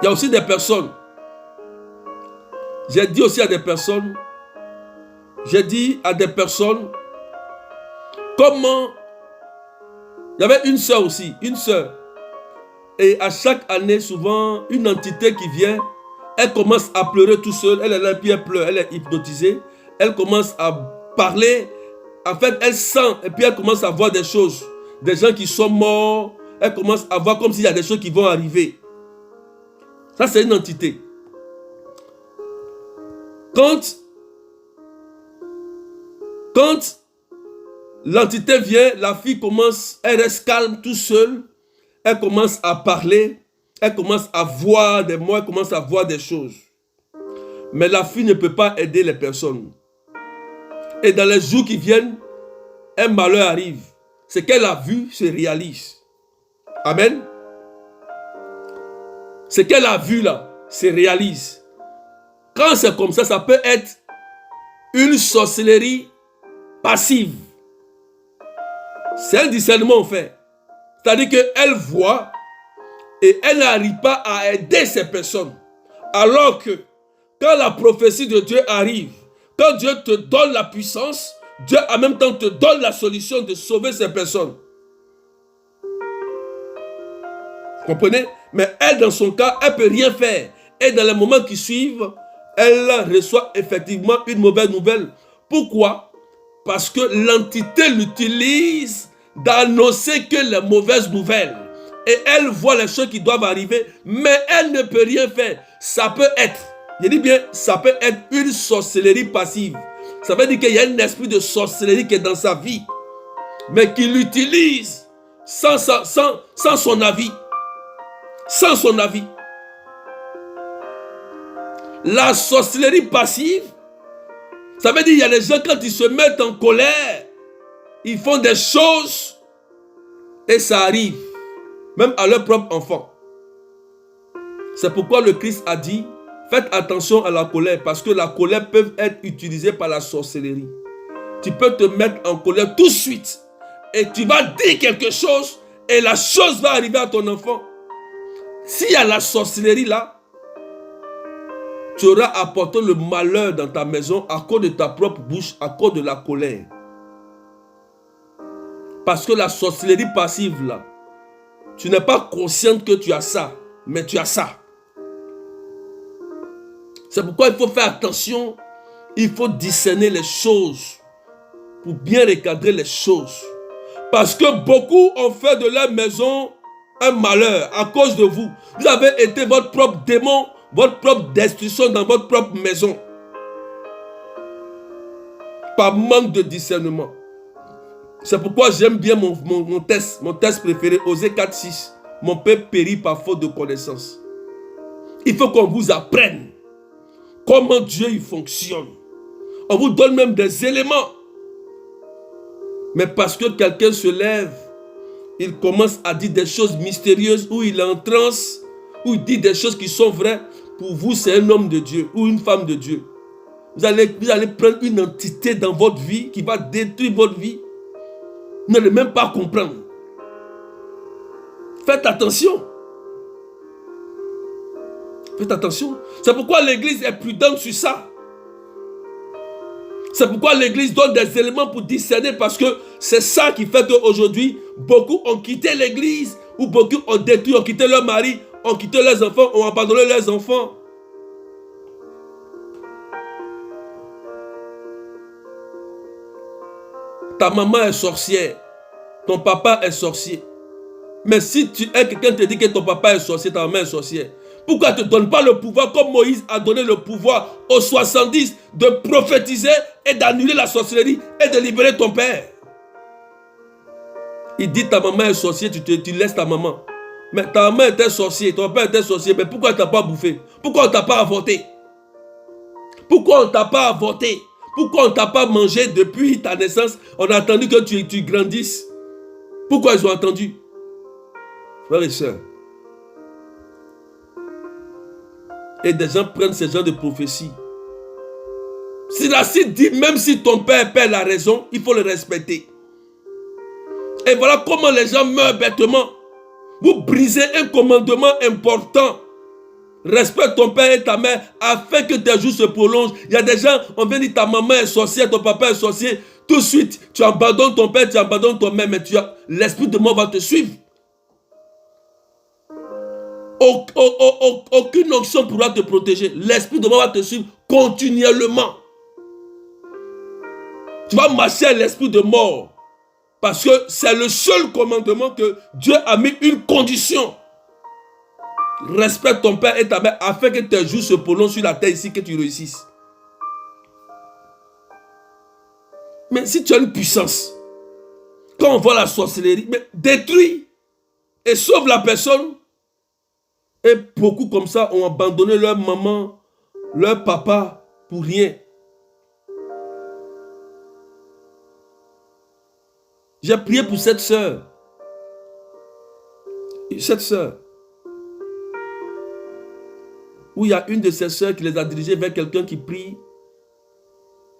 Il y a aussi des personnes. J'ai dit à des personnes, comment, il y avait une sœur aussi, et à chaque année, souvent, une entité qui vient Elle commence à pleurer tout seul. Elle est là, puis elle pleure. Elle est hypnotisée. Elle commence à parler. En fait, elle sent. Et puis elle commence à voir des choses. Des gens qui sont morts. Elle commence à voir comme s'il y a des choses qui vont arriver. Ça, c'est une entité. Quand l'entité vient, la fille commence, elle reste calme tout seule. Elle commence à parler. Elle commence à voir des mots. Elle commence à voir des choses. Mais la fille ne peut pas aider les personnes. Et dans les jours qui viennent, un malheur arrive. Ce qu'elle a vu se réalise. Amen. Ce qu'elle a vu là se réalise. Quand c'est comme ça peut être une sorcellerie passive. C'est un discernement en fait. C'est-à-dire qu'elle voit et elle n'arrive pas à aider ces personnes. Alors que quand la prophétie de Dieu arrive, quand Dieu te donne la puissance, Dieu en même temps te donne la solution de sauver ces personnes. Vous comprenez? Mais elle, dans son cas, elle ne peut rien faire. Et dans les moments qui suivent, elle reçoit effectivement une mauvaise nouvelle. Pourquoi? Parce que l'entité l'utilise d'annoncer que les mauvaises nouvelles. Et elle voit les choses qui doivent arriver, mais elle ne peut rien faire. Ça peut être, je dis bien, ça peut être une sorcellerie passive. Ça veut dire qu'il y a un esprit de sorcellerie qui est dans sa vie, mais qui l'utilise sans son avis. Sans son avis. La sorcellerie passive, ça veut dire qu'il y a des gens quand ils se mettent en colère, ils font des choses et ça arrive, même à leur propre enfant. C'est pourquoi le Christ a dit, faites attention à la colère, parce que la colère peut être utilisée par la sorcellerie. Tu peux te mettre en colère tout de suite et tu vas dire quelque chose et la chose va arriver à ton enfant. S'il y a la sorcellerie là, tu auras apporté le malheur dans ta maison à cause de ta propre bouche, à cause de la colère. Parce que la sorcellerie passive là, tu n'es pas consciente que tu as ça, mais tu as ça. C'est pourquoi il faut faire attention, il faut discerner les choses pour bien recadrer les choses. Parce que beaucoup ont fait de leur maison un malheur à cause de vous. Vous avez été votre propre démon, votre propre destruction dans votre propre maison. Par manque de discernement. C'est pourquoi j'aime bien mon test préféré, Osée 4:6. Mon peuple périt par faute de connaissance. Il faut qu'on vous apprenne comment Dieu il fonctionne. On vous donne même des éléments. Mais parce que quelqu'un se lève, il commence à dire des choses mystérieuses, où il est en transe, où il dit des choses qui sont vraies. Pour vous, c'est un homme de Dieu ou une femme de Dieu. Vous allez prendre une entité dans votre vie qui va détruire votre vie. Vous n'allez même pas comprendre. Faites attention. Faites attention. C'est pourquoi l'église est prudente sur ça. C'est pourquoi l'église donne des éléments pour discerner, parce que c'est ça qui fait qu'aujourd'hui, beaucoup ont quitté l'église, ou beaucoup ont détruit, ont quitté leur mari, ont quitté leurs enfants, ont abandonné leurs enfants. Ta maman est sorcière, ton papa est sorcier. Mais si tu es quelqu'un qui te dit que ton papa est sorcier, ta maman est sorcière, pourquoi ne te donne pas le pouvoir comme Moïse a donné le pouvoir aux 70 de prophétiser et d'annuler la sorcellerie et de libérer ton père? Il dit ta maman est sorcière, tu laisses ta maman. Mais ta maman était sorcière, ton père était sorcier, mais pourquoi tu n'as pas bouffé? Pourquoi on ne t'a pas avorté? Pourquoi on ne t'a pas avorté? Pourquoi on ne t'a pas mangé depuis ta naissance? On a attendu que tu grandisses. Pourquoi ils ont attendu? Frères et sœurs, et des gens prennent ce genre de prophétie. Si la Bible dit, même si ton père perd la raison, il faut le respecter. Et voilà comment les gens meurent bêtement. Vous brisez un commandement important. Respecte ton père et ta mère afin que tes jours se prolongent. Il y a des gens, on vient dire ta maman est sorcière, ton papa est sorcier. Tout de suite, tu abandonnes ton père, tu abandonnes ton mère, mais l'esprit de mort va te suivre. Aucune onction pourra te protéger. L'esprit de mort va te suivre continuellement. Tu vas marcher à l'esprit de mort. Parce que c'est le seul commandement que Dieu a mis une condition. Respecte ton père et ta mère afin que tes jours se prolongent sur la terre ici, que tu réussisses. Mais si tu as une puissance, quand on voit la sorcellerie, mais détruis et sauve la personne. Et beaucoup comme ça ont abandonné leur maman, leur papa pour rien. J'ai prié pour cette sœur. Cette sœur. Où il y a une de ses sœurs qui les a dirigées vers quelqu'un qui prie.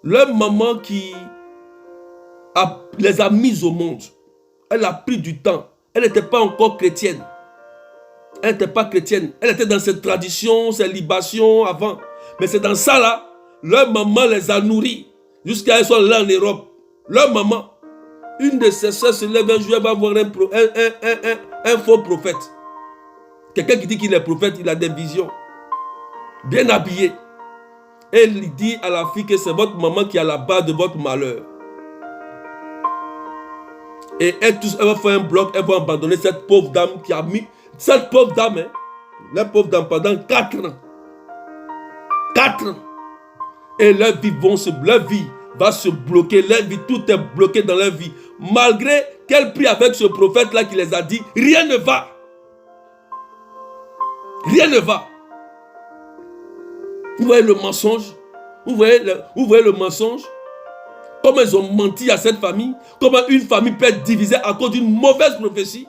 Leur maman qui les a mises au monde. Elle a pris du temps. Elle n'était pas encore chrétienne. Elle n'était pas chrétienne. Elle était dans cette tradition, ces libations avant. Mais c'est dans ça là, leur maman les a nourris. Jusqu'à ce qu'ils soient là en Europe. Leur maman. Une de ses soeurs se lève un jour, elle va voir un faux prophète. Quelqu'un qui dit qu'il est prophète, il a des visions. Bien habillé. Et il dit à la fille que c'est votre maman qui est à la base de votre malheur. Et elle va faire un bloc, elle va abandonner cette pauvre dame qui a mis... Cette pauvre dame, hein, la pauvre dame pendant 4 ans. 4 ans. Et leur vie va se bloquer. Leur vie, tout est bloqué dans leur vie. Malgré qu'elle prie avec ce prophète-là qui les a dit, rien ne va. Rien ne va. Vous voyez le mensonge? Vous voyez le mensonge? Comment ils ont menti à cette famille? Comment une famille peut être divisée à cause d'une mauvaise prophétie?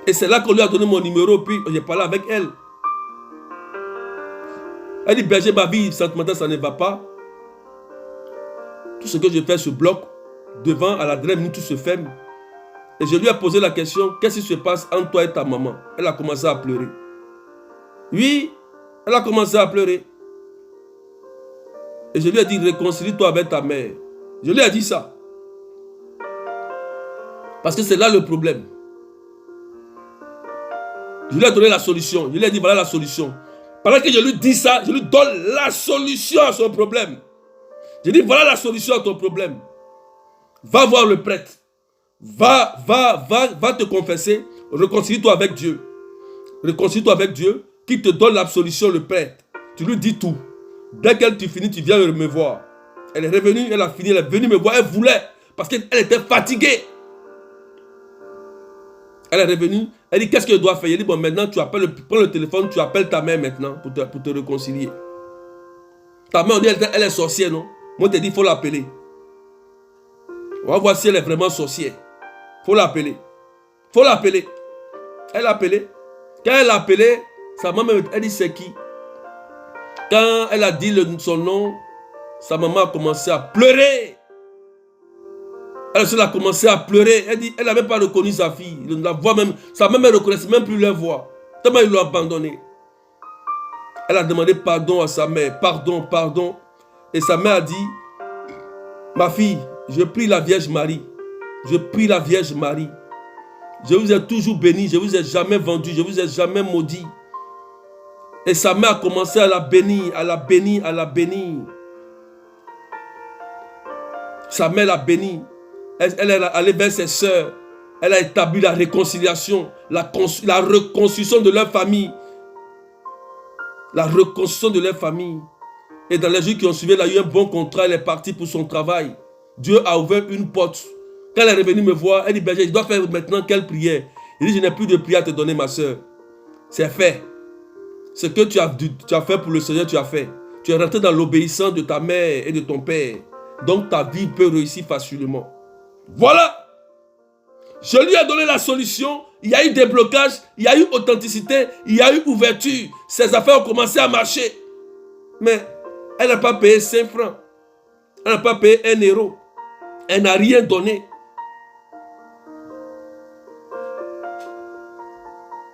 Et c'est là qu'on lui a donné mon numéro, puis j'ai parlé avec elle. Elle dit, berger, ma vie sentimentale, ça ne va pas. Tout ce que je fais se bloque. Devant, à la dernière minute, tout se ferme. Et je lui ai posé la question, qu'est-ce qui se passe entre toi et ta maman? Elle a commencé à pleurer. Oui, elle a commencé à pleurer. Et je lui ai dit, réconcilie-toi avec ta mère. Je lui ai dit ça. Parce que c'est là le problème. Je lui ai donné la solution. Je lui ai dit, voilà la solution. Pendant que je lui dis ça, je lui donne la solution à son problème. Je dis, voilà la solution à ton problème. Va voir le prêtre. Va te confesser. Réconcilie-toi avec Dieu. Réconcilie-toi avec Dieu qui te donne l'absolution, le prêtre. Tu lui dis tout. Dès qu'elle tu finis, tu viens me voir. Elle est revenue, elle a fini, elle est venue me voir. Elle voulait, parce qu'elle était fatiguée. Elle est revenue, elle dit, qu'est-ce que je dois faire? Elle dit, bon, maintenant, prends le téléphone, tu appelles ta mère maintenant pour te réconcilier. Ta mère, on dit, elle est sorcière, non? Moi, je te dis, il faut l'appeler. On va voir si elle est vraiment sorcière. Il faut l'appeler. Il faut l'appeler. Elle l'a appelé. Quand elle l'a appelé, sa maman, elle dit, c'est qui? Quand elle a dit son nom, sa maman a commencé à pleurer. Elle a commencé à pleurer. Elle dit, elle n'avait pas reconnu sa fille. La voix même, sa mère ne reconnaissait même plus leur voix. Tellement ils l'ont abandonnée. Elle a demandé pardon à sa mère. Pardon, pardon. Et sa mère a dit, ma fille, je prie la Vierge Marie. Je prie la Vierge Marie. Je vous ai toujours béni. Je ne vous ai jamais vendu. Je ne vous ai jamais maudit. Et sa mère a commencé à la bénir, à la bénir, à la bénir. Sa mère l'a bénie. Elle est allée vers ses sœurs. Elle a établi la réconciliation, la reconstruction de leur famille. La reconstruction de leur famille. Et dans les jours qui ont suivi, elle a eu un bon contrat. Elle est partie pour son travail. Dieu a ouvert une porte. Quand elle est revenue me voir, elle dit, berger, je dois faire maintenant quelle prière? Il dit, je n'ai plus de prière à te donner, ma soeur. C'est fait. Ce que tu as fait pour le Seigneur, tu as fait. Tu es rentré dans l'obéissance de ta mère et de ton père. Donc ta vie peut réussir facilement. Voilà. Je lui ai donné la solution. Il y a eu des blocages, il y a eu authenticité, il y a eu ouverture. Ses affaires ont commencé à marcher. Mais elle n'a pas payé 5 francs. Elle n'a pas payé 1 euro. Elle n'a rien donné.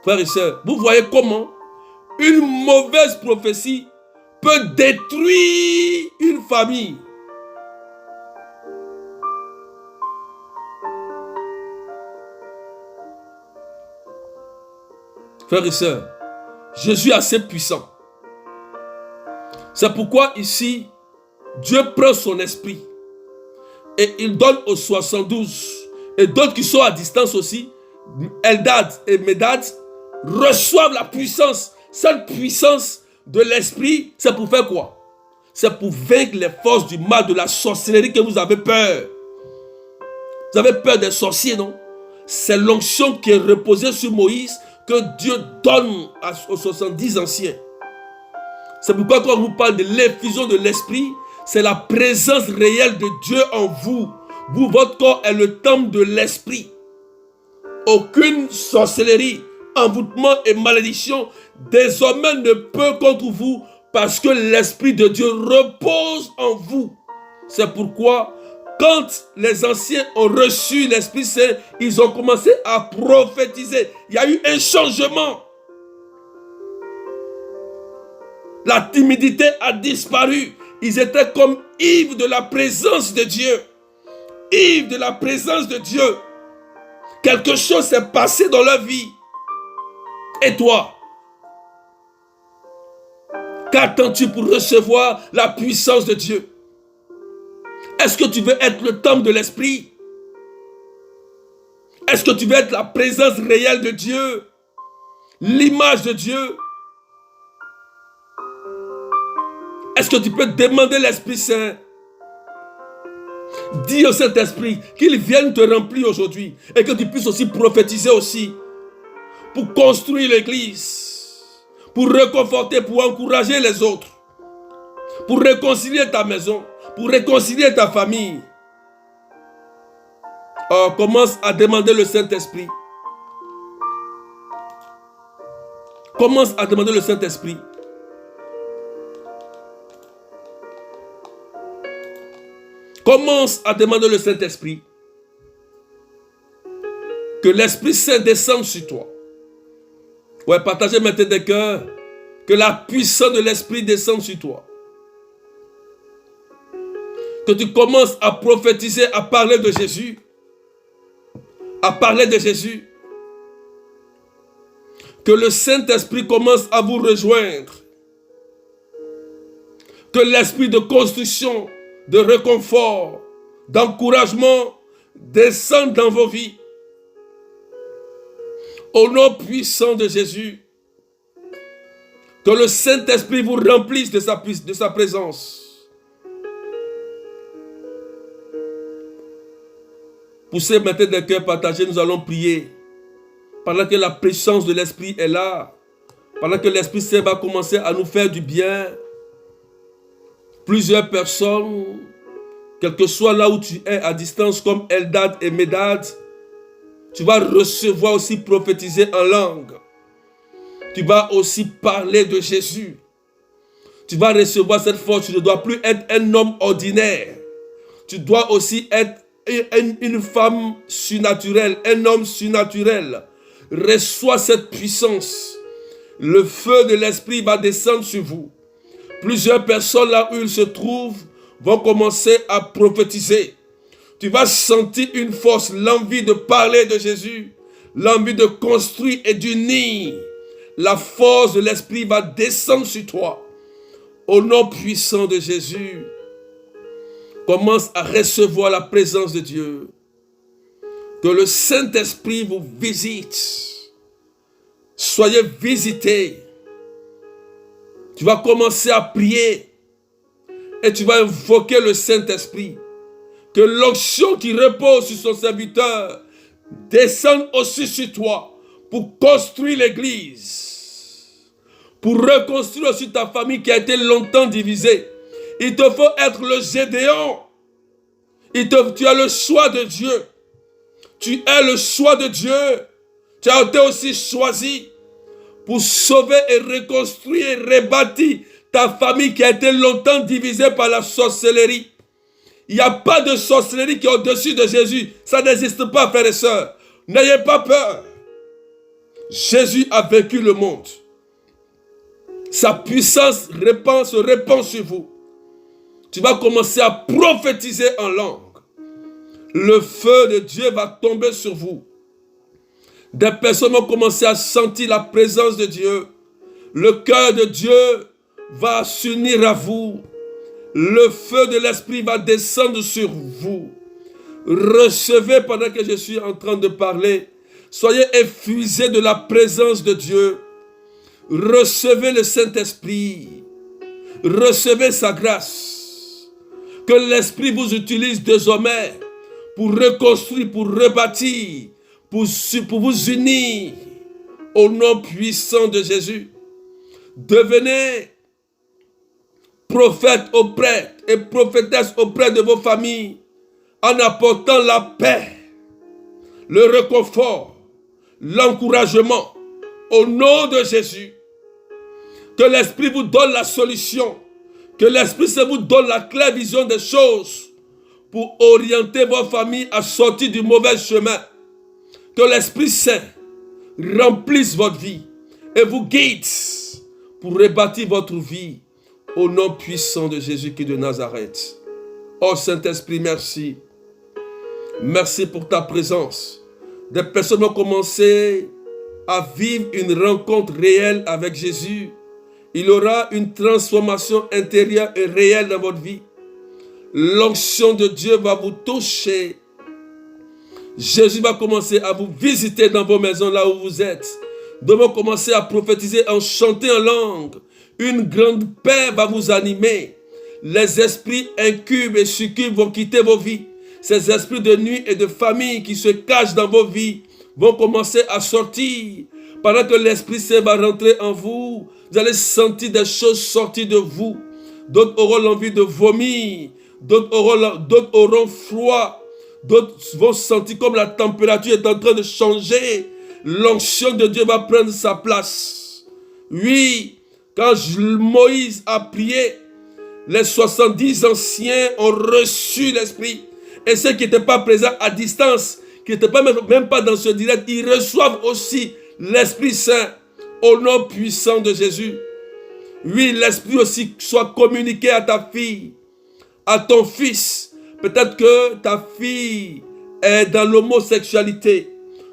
Frères et sœurs, vous voyez comment une mauvaise prophétie peut détruire une famille. Frères et sœurs, Jésus est assez puissant. C'est pourquoi ici, Dieu prend son esprit et il donne aux 72 et d'autres qui sont à distance aussi, Eldad et Medad, reçoivent la puissance. Cette puissance de l'esprit, c'est pour faire quoi? C'est pour vaincre les forces du mal, de la sorcellerie que vous avez peur. Vous avez peur des sorciers, non? C'est l'onction qui est reposée sur Moïse que Dieu donne aux 70 anciens. C'est pourquoi quand on vous parle de l'effusion de l'esprit, c'est la présence réelle de Dieu en vous. Vous, votre corps est le temple de l'esprit. Aucune sorcellerie, envoûtement et malédiction désormais ne peut contre vous parce que l'esprit de Dieu repose en vous. C'est pourquoi quand les anciens ont reçu l'Esprit Saint, ils ont commencé à prophétiser. Il y a eu un changement. La timidité a disparu. Ils étaient comme ivres de la présence de Dieu. Ivres de la présence de Dieu. Quelque chose s'est passé dans leur vie. Et toi? Qu'attends-tu pour recevoir la puissance de Dieu? Est-ce que tu veux être le temple de l'esprit? Est-ce que tu veux être la présence réelle de Dieu? L'image de Dieu? Est-ce que tu peux demander l'Esprit Saint? Dis au Saint-Esprit qu'il vienne te remplir aujourd'hui et que tu puisses aussi prophétiser aussi pour construire l'église, pour réconforter, pour encourager les autres, pour réconcilier ta maison, pour réconcilier ta famille. Oh, commence à demander le Saint-Esprit. Commence à demander le Saint-Esprit. Commence à demander le Saint-Esprit. Que l'Esprit Saint descende sur toi. Ouais, partagez maintenant des cœurs. Que la puissance de l'Esprit descende sur toi. Que tu commences à prophétiser, à parler de Jésus. À parler de Jésus. Que le Saint-Esprit commence à vous rejoindre. Que l'esprit de construction, de réconfort, d'encouragement descende dans vos vies. Au nom puissant de Jésus, que le Saint-Esprit vous remplisse de sa présence. Poussez maintenant des cœurs partagés, nous allons prier. Pendant que la puissance de l'Esprit est là, pendant que l'Esprit Saint va commencer à nous faire du bien, plusieurs personnes, quel que soit là où tu es à distance, comme Eldad et Medad, tu vas recevoir aussi prophétiser en langue. Tu vas aussi parler de Jésus. Tu vas recevoir cette force. Tu ne dois plus être un homme ordinaire. Tu dois aussi être une femme surnaturelle, un homme surnaturel. Reçois cette puissance. Le feu de l'Esprit va descendre sur vous. Plusieurs personnes là où ils se trouvent vont commencer à prophétiser. Tu vas sentir une force, l'envie de parler de Jésus, l'envie de construire et d'unir. La force de l'Esprit va descendre sur toi. Au nom puissant de Jésus, commence à recevoir la présence de Dieu. Que le Saint-Esprit vous visite. Soyez visités. Tu vas commencer à prier et tu vas invoquer le Saint-Esprit. Que l'onction qui repose sur son serviteur descende aussi sur toi pour construire l'église, pour reconstruire aussi ta famille qui a été longtemps divisée. Il te faut être le Gédéon. Tu as le choix de Dieu. Tu es le choix de Dieu. Tu as été aussi choisi pour sauver et reconstruire et rebâtir ta famille qui a été longtemps divisée par la sorcellerie. Il n'y a pas de sorcellerie qui est au-dessus de Jésus. Ça n'existe pas, frères et sœurs. N'ayez pas peur. Jésus a vaincu le monde. Sa puissance se répand sur vous. Tu vas commencer à prophétiser en langue. Le feu de Dieu va tomber sur vous. Des personnes vont commencer à sentir la présence de Dieu. Le cœur de Dieu va s'unir à vous. Le feu de l'Esprit va descendre sur vous. Recevez pendant que je suis en train de parler. Soyez effusés de la présence de Dieu. Recevez le Saint-Esprit. Recevez sa grâce. Que l'Esprit vous utilise désormais pour reconstruire, pour rebâtir, pour vous unir au nom puissant de Jésus. Devenez prophète auprès et prophétesse auprès de vos familles en apportant la paix, le réconfort, l'encouragement au nom de Jésus. Que l'Esprit vous donne la solution, que l'Esprit vous donne la claire vision des choses pour orienter vos familles à sortir du mauvais chemin. Que l'Esprit Saint remplisse votre vie et vous guide pour rebâtir votre vie au nom puissant de Jésus-Christ de Nazareth. Oh Saint-Esprit, merci. Merci pour ta présence. Des personnes ont commencé à vivre une rencontre réelle avec Jésus. Il y aura une transformation intérieure et réelle dans votre vie. L'onction de Dieu va vous toucher. Jésus va commencer à vous visiter dans vos maisons, là où vous êtes. Nous allons commencer à prophétiser, en chanter en langue. Une grande paix va vous animer. Les esprits incubes et succubes vont quitter vos vies. Ces esprits de nuit et de famille qui se cachent dans vos vies vont commencer à sortir. Pendant que l'Esprit Saint va rentrer en vous, vous allez sentir des choses sortir de vous. D'autres auront l'envie de vomir. D'autres auront froid. D'autres vont sentir comme la température est en train de changer. L'onction de Dieu va prendre sa place. Oui, quand Moïse a prié, les 70 anciens ont reçu l'Esprit. Et ceux qui n'étaient pas présents à distance, qui n'étaient même pas dans ce direct, ils reçoivent aussi l'Esprit Saint au nom puissant de Jésus. Oui, l'Esprit aussi soit communiqué à ta fille, à ton fils. Peut-être que ta fille est dans l'homosexualité,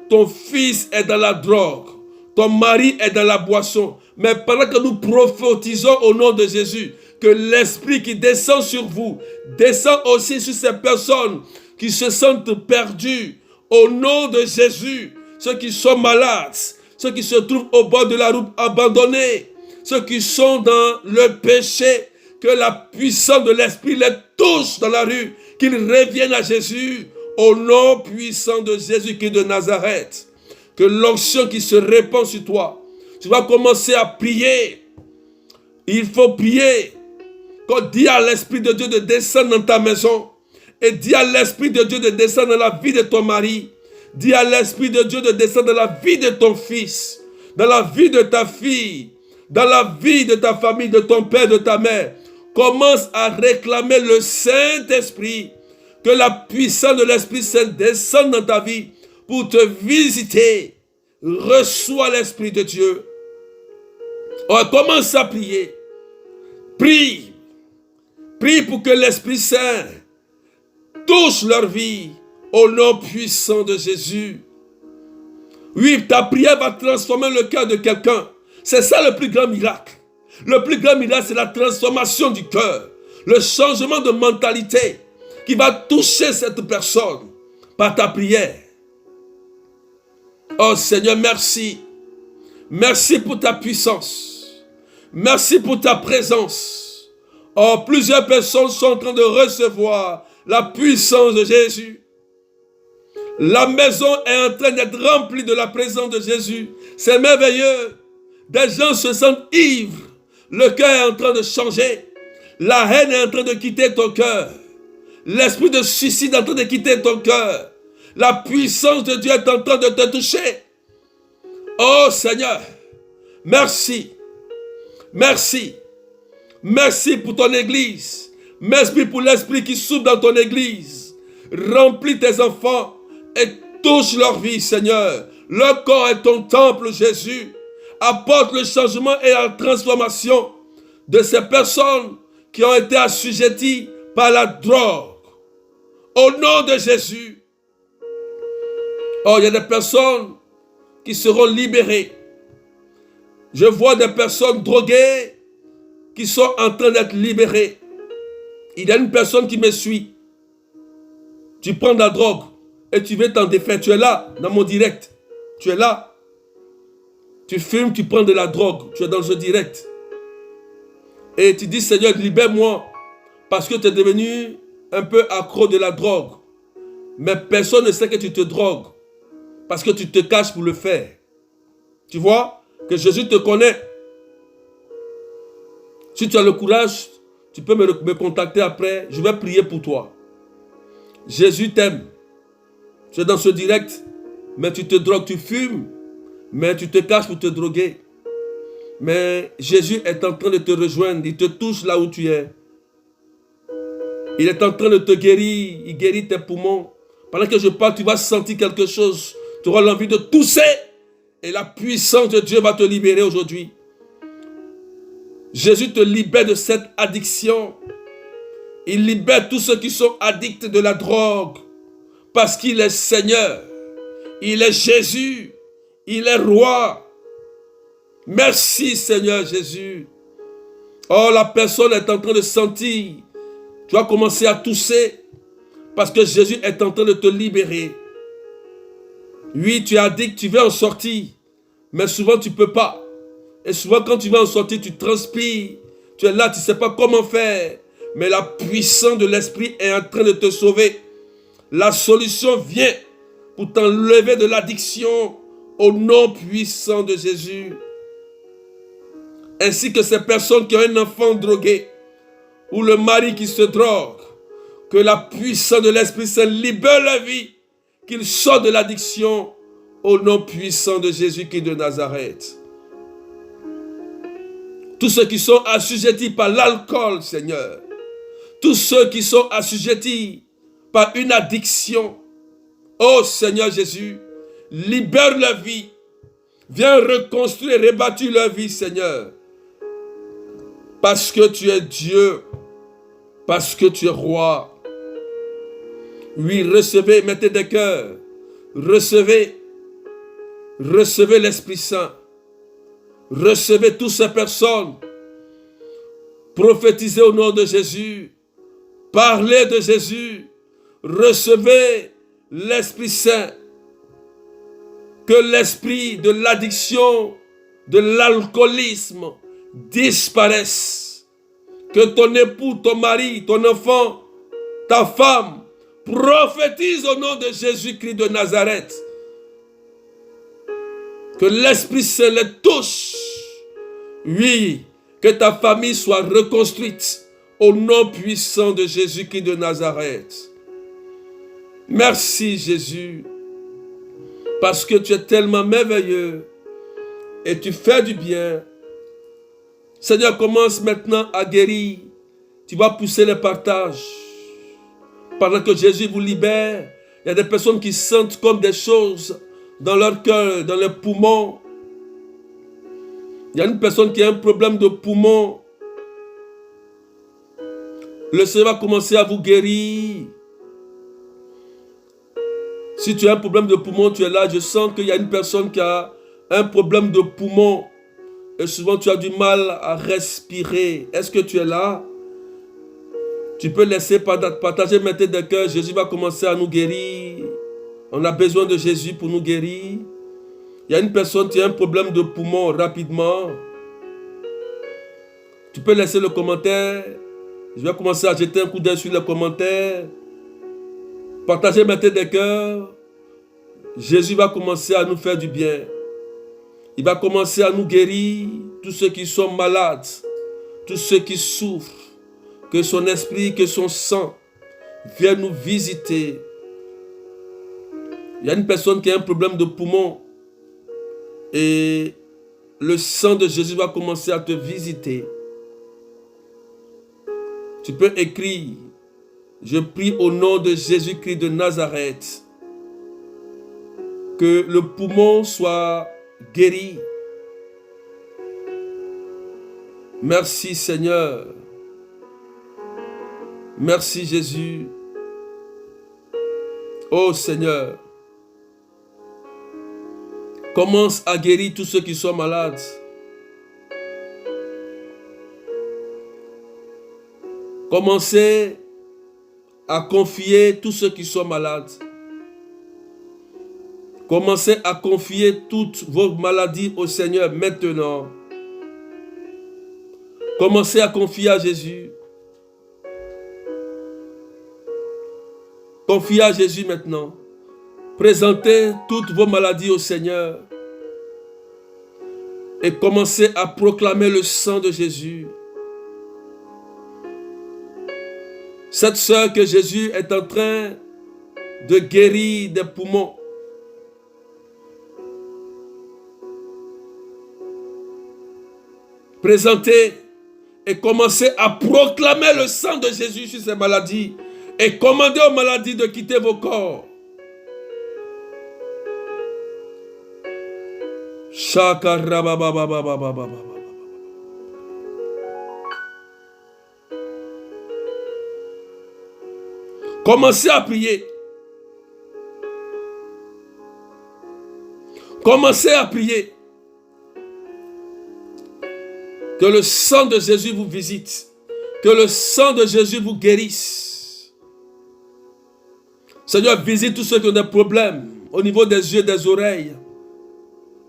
ton fils est dans la drogue, ton mari est dans la boisson. Mais pendant que nous prophétisons au nom de Jésus, que l'Esprit qui descend sur vous, descend aussi sur ces personnes qui se sentent perdues. Au nom de Jésus, ceux qui sont malades, ceux qui se trouvent au bord de la route abandonnés, ceux qui sont dans le péché, que la puissance de l'Esprit les touche dans la rue, qu'ils reviennent à Jésus, au nom puissant de Jésus-Christ de Nazareth. Que l'onction qui se répand sur toi, tu vas commencer à prier. Il faut prier. Quand dis à l'Esprit de Dieu de descendre dans ta maison, et dis à l'Esprit de Dieu de descendre dans la vie de ton mari, dis à l'Esprit de Dieu de descendre dans la vie de ton fils, dans la vie de ta fille, dans la vie de ta famille, de ton père, de ta mère. Commence à réclamer le Saint-Esprit, que la puissance de l'Esprit Saint descende dans ta vie pour te visiter. Reçois l'Esprit de Dieu. On commence à prier. Prie. Prie pour que l'Esprit Saint touche leur vie au nom puissant de Jésus. Oui, ta prière va transformer le cœur de quelqu'un. C'est ça le plus grand miracle. Le plus grand miracle, c'est la transformation du cœur. Le changement de mentalité qui va toucher cette personne par ta prière. Oh Seigneur, merci. Merci pour ta puissance. Merci pour ta présence. Oh, plusieurs personnes sont en train de recevoir la puissance de Jésus. La maison est en train d'être remplie de la présence de Jésus. C'est merveilleux. Des gens se sentent ivres. Le cœur est en train de changer. La haine est en train de quitter ton cœur. L'esprit de suicide est en train de quitter ton cœur. La puissance de Dieu est en train de te toucher. Oh Seigneur, merci. Merci. Merci pour ton église. Merci pour l'esprit qui souffle dans ton église. Remplis tes enfants et touche leur vie, Seigneur. Leur corps est ton temple, Jésus. Apporte le changement et la transformation de ces personnes qui ont été assujetties par la drogue. Au nom de Jésus. Oh, il y a des personnes qui seront libérées. Je vois des personnes droguées qui sont en train d'être libérées. Il y a une personne qui me suit. Tu prends de la drogue et tu veux t'en défaire. Tu es là, dans mon direct. Tu es là. Tu fumes, tu prends de la drogue. Tu es dans ce direct. Et tu dis, Seigneur, libère-moi. Parce que tu es devenu un peu accro de la drogue. Mais personne ne sait que tu te drogues. Parce que tu te caches pour le faire. Tu vois que Jésus te connaît. Si tu as le courage, tu peux me contacter après. Je vais prier pour toi. Jésus t'aime. Tu es dans ce direct, mais tu te drogues, tu fumes, mais tu te caches pour te droguer. Mais Jésus est en train de te rejoindre. Il te touche là où tu es. Il est en train de te guérir. Il guérit tes poumons. Pendant que je parle, tu vas sentir quelque chose. Tu auras l'envie de tousser. Et la puissance de Dieu va te libérer aujourd'hui. Jésus te libère de cette addiction. Il libère tous ceux qui sont addicts de la drogue. Parce qu'il est Seigneur. Il est Jésus. Il est roi. Merci Seigneur Jésus. Oh, la personne est en train de sentir. Tu vas commencer à tousser. Parce que Jésus est en train de te libérer. Oui, tu es addict, tu veux en sortir. Mais souvent tu ne peux pas. Et souvent quand tu veux en sortir, tu transpires. Tu es là, tu ne sais pas comment faire. Mais la puissance de l'Esprit est en train de te sauver. La solution vient pour t'enlever de l'addiction au nom puissant de Jésus. Ainsi que ces personnes qui ont un enfant drogué ou le mari qui se drogue, que la puissance de l'Esprit Saint libère la vie, qu'il sorte de l'addiction au nom puissant de Jésus-Christ de Nazareth. Tous ceux qui sont assujettis par l'alcool, Seigneur, tous ceux qui sont assujettis par une addiction, oh Seigneur Jésus, libère leur vie, viens reconstruire et rebâtir leur vie, Seigneur, parce que tu es Dieu, parce que tu es roi. Oui, recevez, mettez des cœurs, recevez l'Esprit Saint, recevez toutes ces personnes, prophétisez au nom de Jésus, parlez de Jésus, recevez l'Esprit Saint, que l'esprit de l'addiction, de l'alcoolisme disparaisse, que ton époux, ton mari, ton enfant, ta femme, prophétise au nom de Jésus-Christ de Nazareth. Que l'Esprit Saint les touche. Oui, que ta famille soit reconstruite au nom puissant de Jésus-Christ de Nazareth. Merci Jésus, parce que tu es tellement merveilleux et tu fais du bien. Seigneur, commence maintenant à guérir. Tu vas pousser le partage. Pendant que Jésus vous libère, il y a des personnes qui sentent comme des choses dans leur cœur, dans leurs poumons. Il y a une personne qui a un problème de poumon. Le Seigneur va commencer à vous guérir. Si tu as un problème de poumon, tu es là. Je sens qu'il y a une personne qui a un problème de poumon. Et souvent tu as du mal à respirer. Est-ce que tu es là? Tu peux laisser partager maintenant des cœurs. Jésus va commencer à nous guérir. On a besoin de Jésus pour nous guérir. Il y a une personne qui a un problème de poumon rapidement. Tu peux laisser le commentaire. Je vais commencer à jeter un coup d'œil sur les commentaires. Partagez maintenant des cœurs. Jésus va commencer à nous faire du bien. Il va commencer à nous guérir. Tous ceux qui sont malades, tous ceux qui souffrent. Que son esprit, que son sang vienne nous visiter. Il y a une personne qui a un problème de poumon. Et le sang de Jésus va commencer à te visiter. Tu peux écrire: je prie au nom de Jésus-Christ de Nazareth, que le poumon soit guéri. Merci Seigneur. Merci Jésus. Oh Seigneur. Commence à guérir tous ceux qui sont malades. Commencez à confier tous ceux qui sont malades. Commencez à confier toutes vos maladies au Seigneur maintenant. Commencez à confier à Jésus. Confiez à Jésus maintenant. Présentez toutes vos maladies au Seigneur. Et commencez à proclamer le sang de Jésus. Cette sœur que Jésus est en train de guérir des poumons. Présentez et commencez à proclamer le sang de Jésus sur ces maladies. Et commandez aux maladies de quitter vos corps. Commencez à prier. Commencez à prier. Que le sang de Jésus vous visite. Que le sang de Jésus vous guérisse. Seigneur, visite tous ceux qui ont des problèmes au niveau des yeux, des oreilles.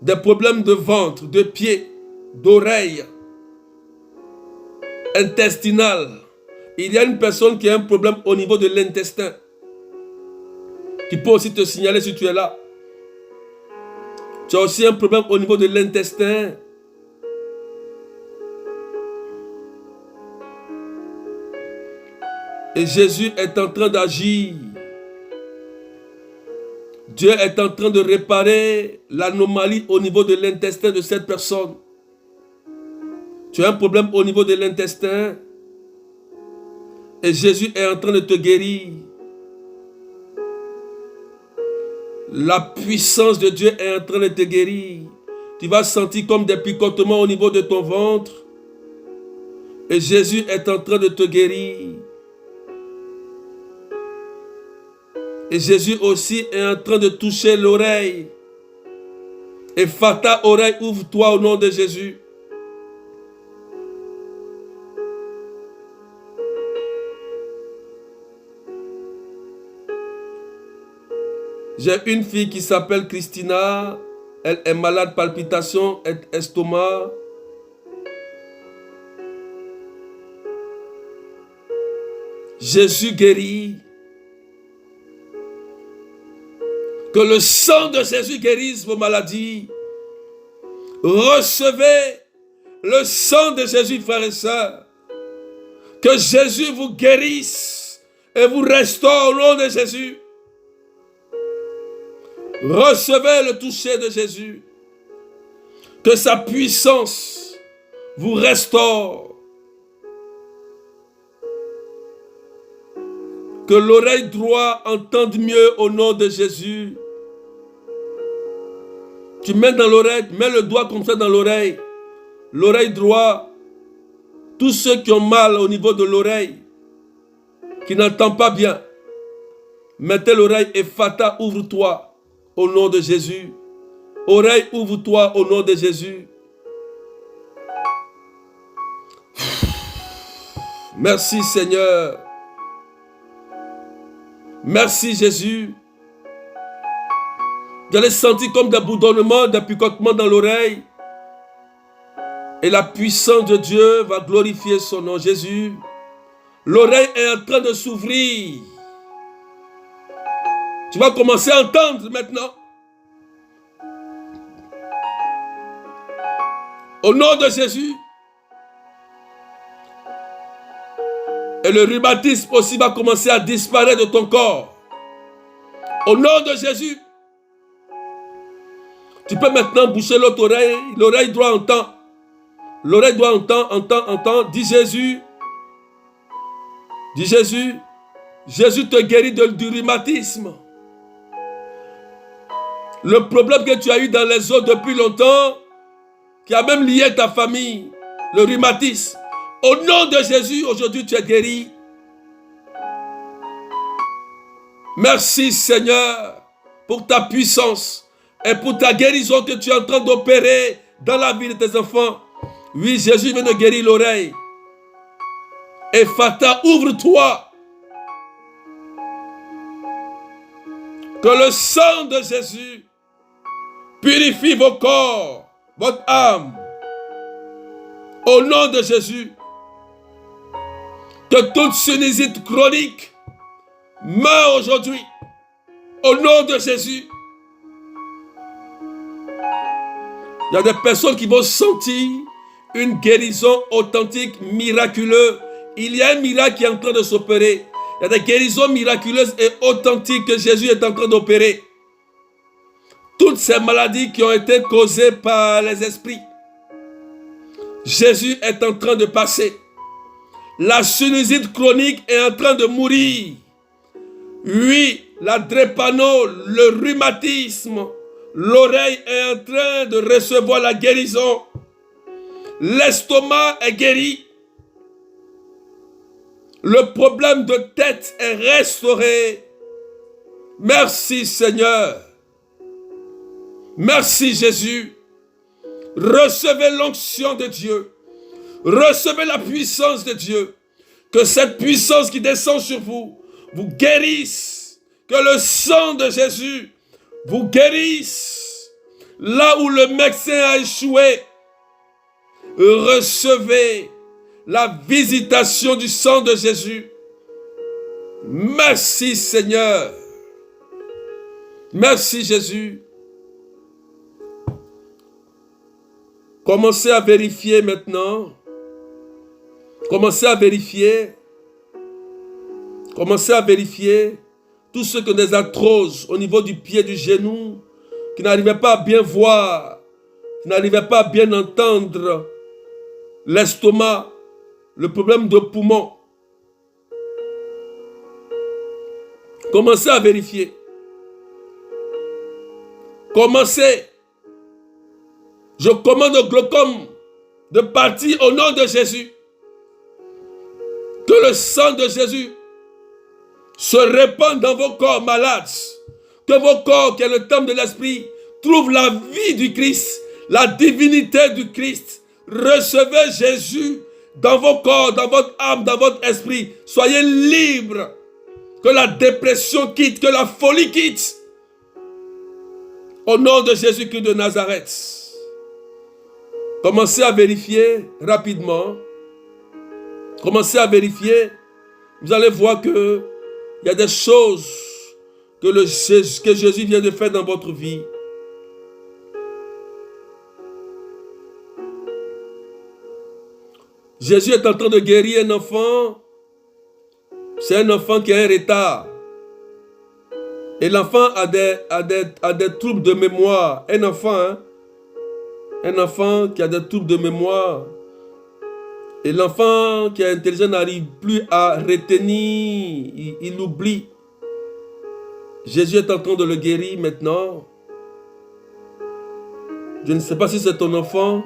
Des problèmes de ventre, de pieds, d'oreilles, intestinal. Il y a une personne qui a un problème au niveau de l'intestin, qui peut aussi te signaler si tu es là. Tu as aussi un problème au niveau de l'intestin. Et Jésus est en train d'agir. Dieu est en train de réparer l'anomalie au niveau de l'intestin de cette personne. Tu as un problème au niveau de l'intestin. Et Jésus est en train de te guérir. La puissance de Dieu est en train de te guérir. Tu vas sentir comme des picotements au niveau de ton ventre. Et Jésus est en train de te guérir. Et Jésus aussi est en train de toucher l'oreille. Et Fata, oreille, ouvre-toi au nom de Jésus. J'ai une fille qui s'appelle Christina. Elle est malade, palpitations, estomac. Jésus guérit. Que le sang de Jésus guérisse vos maladies. Recevez le sang de Jésus, frères et sœurs. Que Jésus vous guérisse et vous restaure au nom de Jésus. Recevez le toucher de Jésus. Que sa puissance vous restaure. Que l'oreille droite entende mieux au nom de Jésus. Tu mets dans l'oreille, mets le doigt comme ça dans l'oreille. L'oreille droite. Tous ceux qui ont mal au niveau de l'oreille, qui n'entendent pas bien, mettez l'oreille et Fata, ouvre-toi au nom de Jésus. Oreille, ouvre-toi au nom de Jésus. Merci Seigneur. Merci Jésus. Vous allez sentir comme des bourdonnements, des picotements dans l'oreille. Et la puissance de Dieu va glorifier son nom. Jésus, l'oreille est en train de s'ouvrir. Tu vas commencer à entendre maintenant. Au nom de Jésus. Et le rhumatisme aussi va commencer à disparaître de ton corps. Au nom de Jésus. Tu peux maintenant boucher l'autre oreille. L'oreille droite entend. L'oreille droite entend. Dis Jésus. Dis Jésus. Jésus te guérit du rhumatisme. Le problème que tu as eu dans les os depuis longtemps, qui a même lié ta famille, le rhumatisme. Au nom de Jésus, aujourd'hui tu es guéri. Merci Seigneur pour ta puissance et pour ta guérison que tu es en train d'opérer dans la vie de tes enfants. Oui, Jésus vient de guérir l'oreille. Ephata, ouvre-toi. Que le sang de Jésus purifie vos corps, votre âme. Au nom de Jésus, que toute sinusite chronique meure aujourd'hui. Au nom de Jésus. Il y a des personnes qui vont sentir une guérison authentique, miraculeuse. Il y a un miracle qui est en train de s'opérer. Il y a des guérisons miraculeuses et authentiques que Jésus est en train d'opérer. Toutes ces maladies qui ont été causées par les esprits, Jésus est en train de passer. La sinusite chronique est en train de mourir. Oui, la drépano, le rhumatisme, l'oreille est en train de recevoir la guérison. L'estomac est guéri. Le problème de tête est restauré. Merci Seigneur. Merci Jésus. Recevez l'onction de Dieu. Recevez la puissance de Dieu. Que cette puissance qui descend sur vous vous guérisse. Que le sang de Jésus vous guérisse. Là où le médecin a échoué, recevez la visitation du sang de Jésus. Merci Seigneur. Merci Jésus. Commencez à vérifier maintenant. Commencez à vérifier. Commencez à vérifier tout ce que des arthroses au niveau du pied, du genou, qui n'arrivaient pas à bien voir, qui n'arrivaient pas à bien entendre, l'estomac, le problème de poumon. Commencez à vérifier. Commencez. Je commande au glaucome de partir au nom de Jésus. Que le sang de Jésus se répande dans vos corps malades. Que vos corps, qui est le temple de l'esprit, trouvent la vie du Christ, la divinité du Christ. Recevez Jésus dans vos corps, dans votre âme, dans votre esprit. Soyez libres. Que la dépression quitte, que la folie quitte. Au nom de Jésus-Christ de Nazareth. Commencez à vérifier rapidement. Commencez à vérifier. Vous allez voir que il y a des choses que Jésus vient de faire dans votre vie. Jésus est en train de guérir un enfant. C'est un enfant qui a un retard. Et l'enfant a des troubles de mémoire. Un enfant qui a des troubles de mémoire. Et l'enfant qui est intelligent n'arrive plus à retenir. Il oublie. Jésus est en train de le guérir maintenant. Je ne sais pas si c'est ton enfant.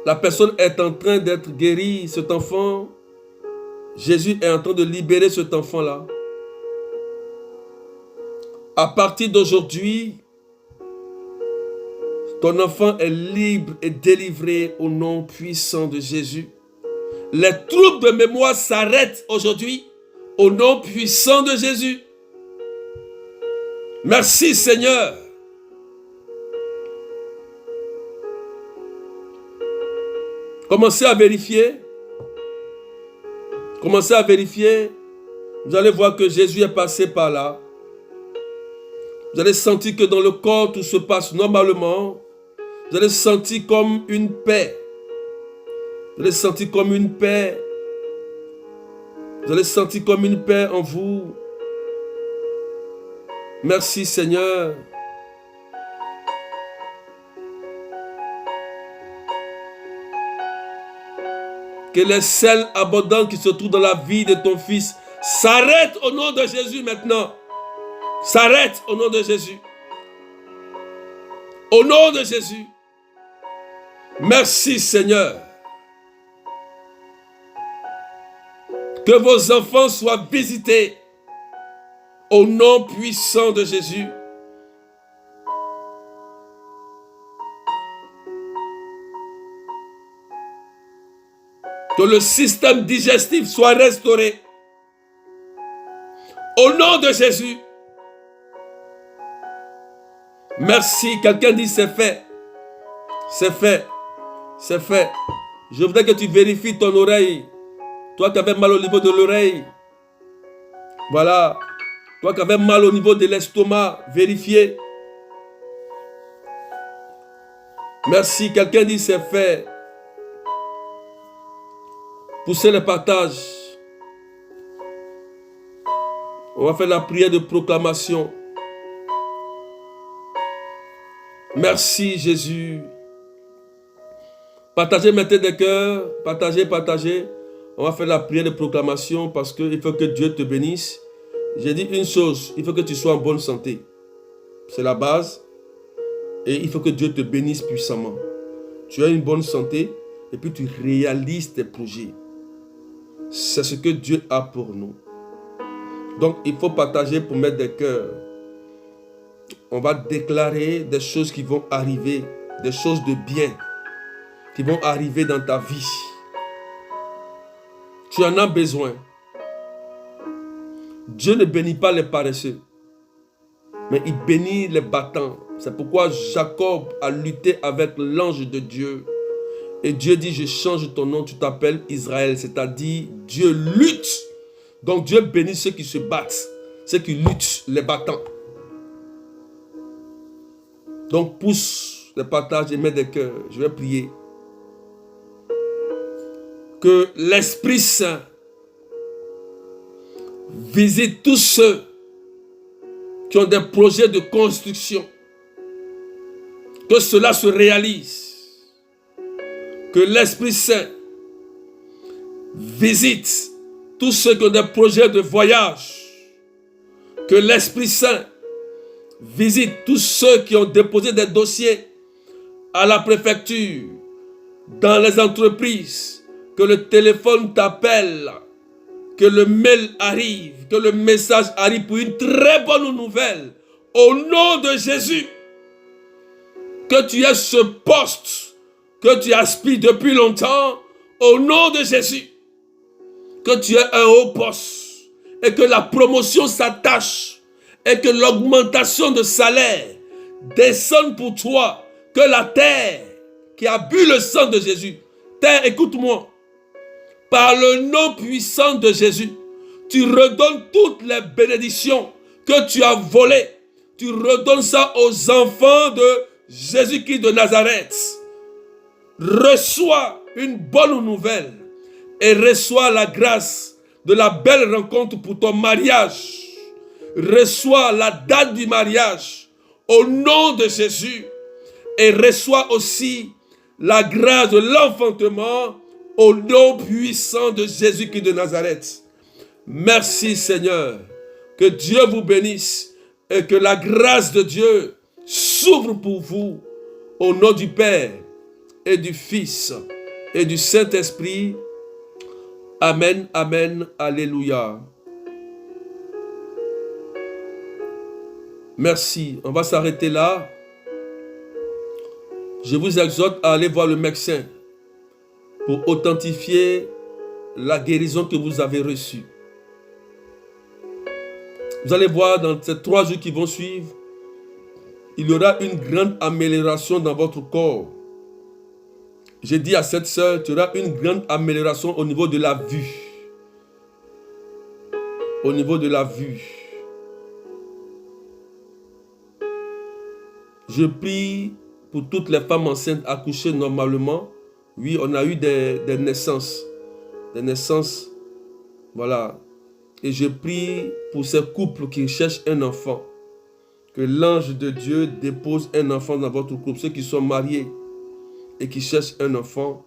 La personne est en train d'être guérie, cet enfant. Jésus est en train de libérer cet enfant-là. À partir d'aujourd'hui, ton enfant est libre et délivré au nom puissant de Jésus. Les troubles de mémoire s'arrêtent aujourd'hui au nom puissant de Jésus. Merci Seigneur. Commencez à vérifier. Commencez à vérifier. Vous allez voir que Jésus est passé par là. Vous allez sentir que dans le corps, tout se passe normalement. Vous allez sentir comme une paix. Vous allez sentir comme une paix. Vous allez sentir comme une paix en vous. Merci Seigneur. Que les sels abondants qui se trouvent dans la vie de ton fils s'arrêtent au nom de Jésus maintenant. S'arrêtent au nom de Jésus. Au nom de Jésus. Merci Seigneur. Que vos enfants soient visités au nom puissant de Jésus. Que le système digestif soit restauré. Au nom de Jésus. Merci. Quelqu'un dit c'est fait. C'est fait. C'est fait. Je voudrais que tu vérifies ton oreille. Toi qui avais mal au niveau de l'oreille. Voilà. Toi qui avais mal au niveau de l'estomac. Vérifiez. Merci. Quelqu'un dit c'est fait. Poussez le partage. On va faire la prière de proclamation. Merci Jésus. Partagez maintenant des cœurs. Partagez, partagez. On va faire la prière de proclamation parce qu'il faut que Dieu te bénisse. J'ai dit une chose. Il faut que tu sois en bonne santé. C'est la base. Et il faut que Dieu te bénisse puissamment. Tu as une bonne santé et puis tu réalises tes projets. C'est ce que Dieu a pour nous. Donc il faut partager pour mettre des cœurs. On va déclarer des choses qui vont arriver, des choses de bien qui vont arriver dans ta vie. Tu en as besoin. Dieu ne bénit pas les paresseux, mais il bénit les battants. C'est pourquoi Jacob a lutté avec l'ange de Dieu. Et Dieu dit, je change ton nom, tu t'appelles Israël. C'est-à-dire, Dieu lutte. Donc Dieu bénit ceux qui se battent, ceux qui luttent, les battants. Donc pousse le partage et mets des cœurs. Je vais prier. Que l'Esprit Saint visite tous ceux qui ont des projets de construction. Que cela se réalise. Que l'Esprit Saint visite tous ceux qui ont des projets de voyage. Que l'Esprit Saint visite tous ceux qui ont déposé des dossiers à la préfecture, dans les entreprises. Que le téléphone t'appelle, que le mail arrive, que le message arrive pour une très bonne nouvelle. Au nom de Jésus, que tu aies ce poste que tu aspires depuis longtemps, au nom de Jésus, que tu aies un haut poste et que la promotion s'attache et que l'augmentation de salaire descende pour toi, que la terre qui a bu le sang de Jésus, terre, écoute-moi, par le nom puissant de Jésus, tu redonnes toutes les bénédictions que tu as volées. Tu redonnes ça aux enfants de Jésus-Christ de Nazareth. Reçois une bonne nouvelle et reçois la grâce de la belle rencontre pour ton mariage. Reçois la date du mariage au nom de Jésus et reçois aussi la grâce de l'enfantement au nom puissant de Jésus-Christ de Nazareth. Merci Seigneur, que Dieu vous bénisse et que la grâce de Dieu s'ouvre pour vous au nom du Père et du Fils et du Saint-Esprit. Amen, amen, alléluia. Merci, on va s'arrêter là. Je vous exhorte à aller voir le médecin pour authentifier la guérison que vous avez reçue. Vous allez voir dans ces 3 jours qui vont suivre, il y aura une grande amélioration dans votre corps. J'ai dit à cette sœur, tu auras une grande amélioration au niveau de la vue. Au niveau de la vue. Je prie pour toutes les femmes enceintes accouchées normalement. Oui, on a eu des naissances. Des naissances. Voilà. Et je prie pour ces couples qui cherchent un enfant. Que l'ange de Dieu dépose un enfant dans votre couple. Ceux qui sont mariés et qui cherchent un enfant,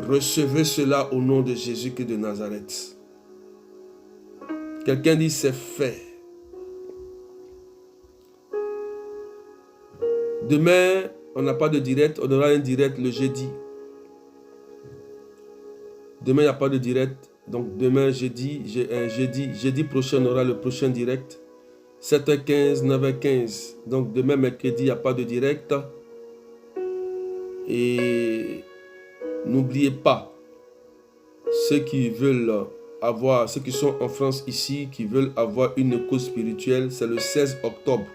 recevez cela au nom de Jésus-Christ de Nazareth. Quelqu'un dit c'est fait. Demain, on n'a pas de direct, on aura un direct le jeudi. Demain, il n'y a pas de direct. Donc demain, jeudi prochain, on aura le prochain direct. 7h15, 9h15. Donc demain, mercredi, il n'y a pas de direct. Et n'oubliez pas, ceux qui veulent avoir, ceux qui sont en France ici, qui veulent avoir une cause spirituelle, c'est le 16 octobre.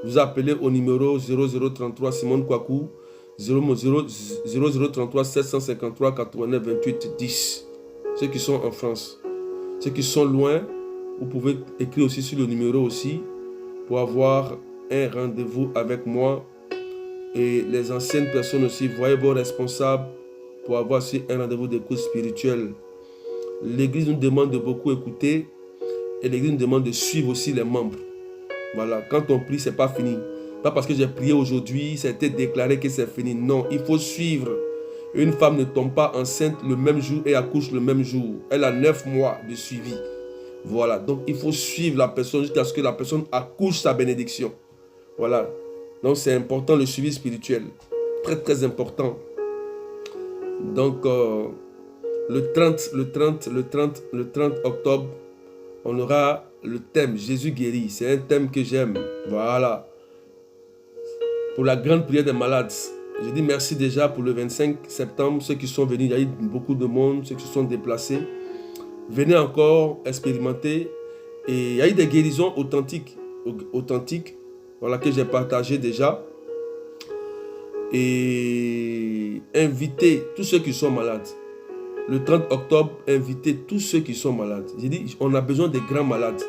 Vous appelez au numéro 0033 Simone Kwaku, 0033 753 89 28 10. Ceux qui sont en France. Ceux qui sont loin, vous pouvez écrire aussi sur le numéro aussi pour avoir un rendez-vous avec moi. Et les anciennes personnes aussi, voyez vos responsables pour avoir aussi un rendez-vous de cours spirituel. L'église nous demande de beaucoup écouter et l'église nous demande de suivre aussi les membres. Voilà, quand on prie, ce n'est pas fini. Pas parce que j'ai prié aujourd'hui, ça a été déclaré que c'est fini. Non, il faut suivre. Une femme ne tombe pas enceinte le même jour et accouche le même jour. Elle a 9 mois de suivi. Voilà, donc il faut suivre la personne jusqu'à ce que la personne accouche sa bénédiction. Voilà, donc c'est important le suivi spirituel. Très très important. Donc le 30 octobre, on aura le thème Jésus guérit. C'est un thème que j'aime. Voilà. Pour la grande prière des malades. Je dis merci déjà pour le 25 septembre. Ceux qui sont venus, il y a eu beaucoup de monde, ceux qui se sont déplacés. Venez encore expérimenter. Et il y a eu des guérisons authentiques. Voilà, que j'ai partagé déjà. Et invitez tous ceux qui sont malades. Le 30 octobre, invitez tous ceux qui sont malades. J'ai dit, on a besoin des grands malades.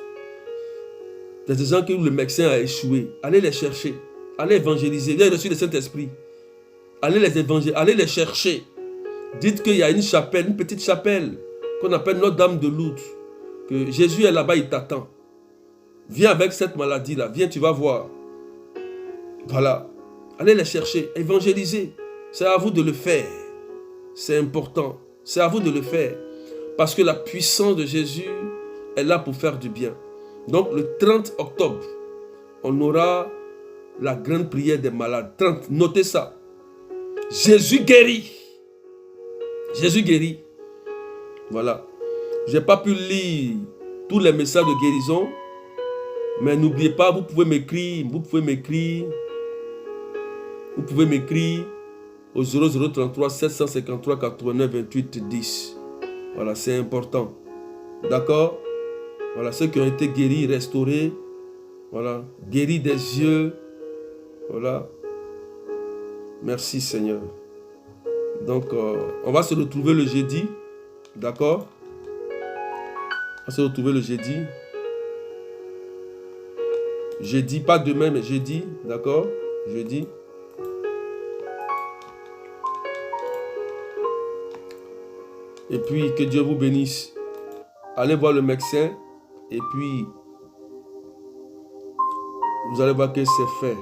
Il y a des gens que le médecin a échoué. Allez les chercher. Allez évangéliser. Vous avez reçu le Saint-Esprit. Allez les évangéliser. Allez les chercher. Dites qu'il y a une chapelle, une petite chapelle qu'on appelle Notre-Dame de Lourdes. Que Jésus est là-bas, il t'attend. Viens avec cette maladie-là. Viens, tu vas voir. Voilà. Allez les chercher. Évangéliser. C'est à vous de le faire. C'est important. C'est à vous de le faire. Parce que la puissance de Jésus est là pour faire du bien. Donc le 30 octobre, on aura la grande prière des malades. 30, notez ça. Jésus guérit. Jésus guérit. Voilà. Je n'ai pas pu lire tous les messages de guérison. Mais n'oubliez pas, vous pouvez m'écrire. Vous pouvez m'écrire au 0033 753 89 28 10. Voilà, c'est important. D'accord? Voilà, ceux qui ont été guéris, restaurés. Voilà, guéris des yeux. Voilà. Merci Seigneur. Donc, on va se retrouver le jeudi. D'accord? On va se retrouver le jeudi. Jeudi, pas demain, mais jeudi. D'accord? Jeudi. Et puis, que Dieu vous bénisse. Allez voir le médecin. Et puis, vous allez voir que c'est fait.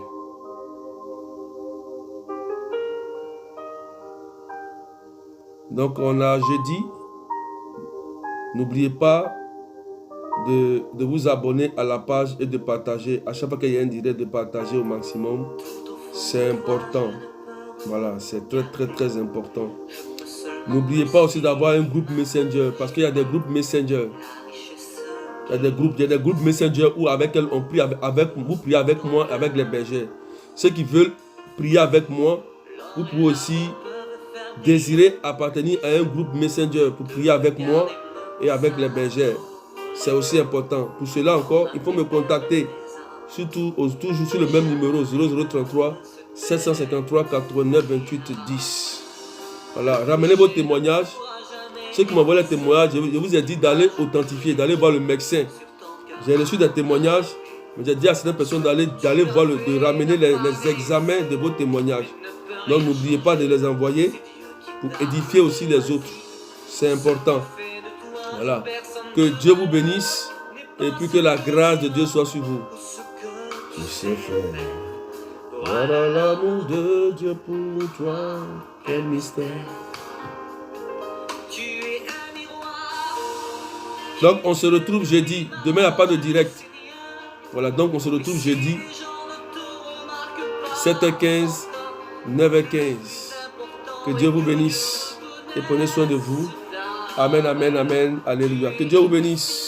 Donc, on a jeudi. N'oubliez pas de vous abonner à la page et de partager. À chaque fois qu'il y a un direct, de partager au maximum. C'est important. Voilà, c'est très, très, très important. N'oubliez pas aussi d'avoir un groupe Messenger, parce qu'il y a des groupes Messenger. Il y a des groupes Messenger où avec elles on prie vous priez avec moi, avec les bergers. Ceux qui veulent prier avec moi, vous pouvez aussi désirer appartenir à un groupe Messenger pour prier avec moi et avec les bergers. C'est aussi important. Pour cela encore, il faut me contacter toujours sur le même numéro 0033 753 89 28 10. Voilà, ramenez vos témoignages. Ceux qui m'envoient les témoignages, je vous ai dit d'aller authentifier, d'aller voir le médecin. J'ai reçu des témoignages, mais j'ai dit à certaines personnes d'aller voir, de ramener les examens de vos témoignages. Donc n'oubliez pas de les envoyer pour édifier aussi les autres. C'est important. Voilà. Que Dieu vous bénisse et puis que la grâce de Dieu soit sur vous. Tu sais faire. Voilà l'amour de Dieu pour toi. Quel mystère. Donc on se retrouve jeudi. Demain il n'y a pas de direct. Voilà, donc on se retrouve jeudi 7h15, 9h15. Que Dieu vous bénisse et prenez soin de vous. Amen, amen, amen. Alléluia. Que Dieu vous bénisse.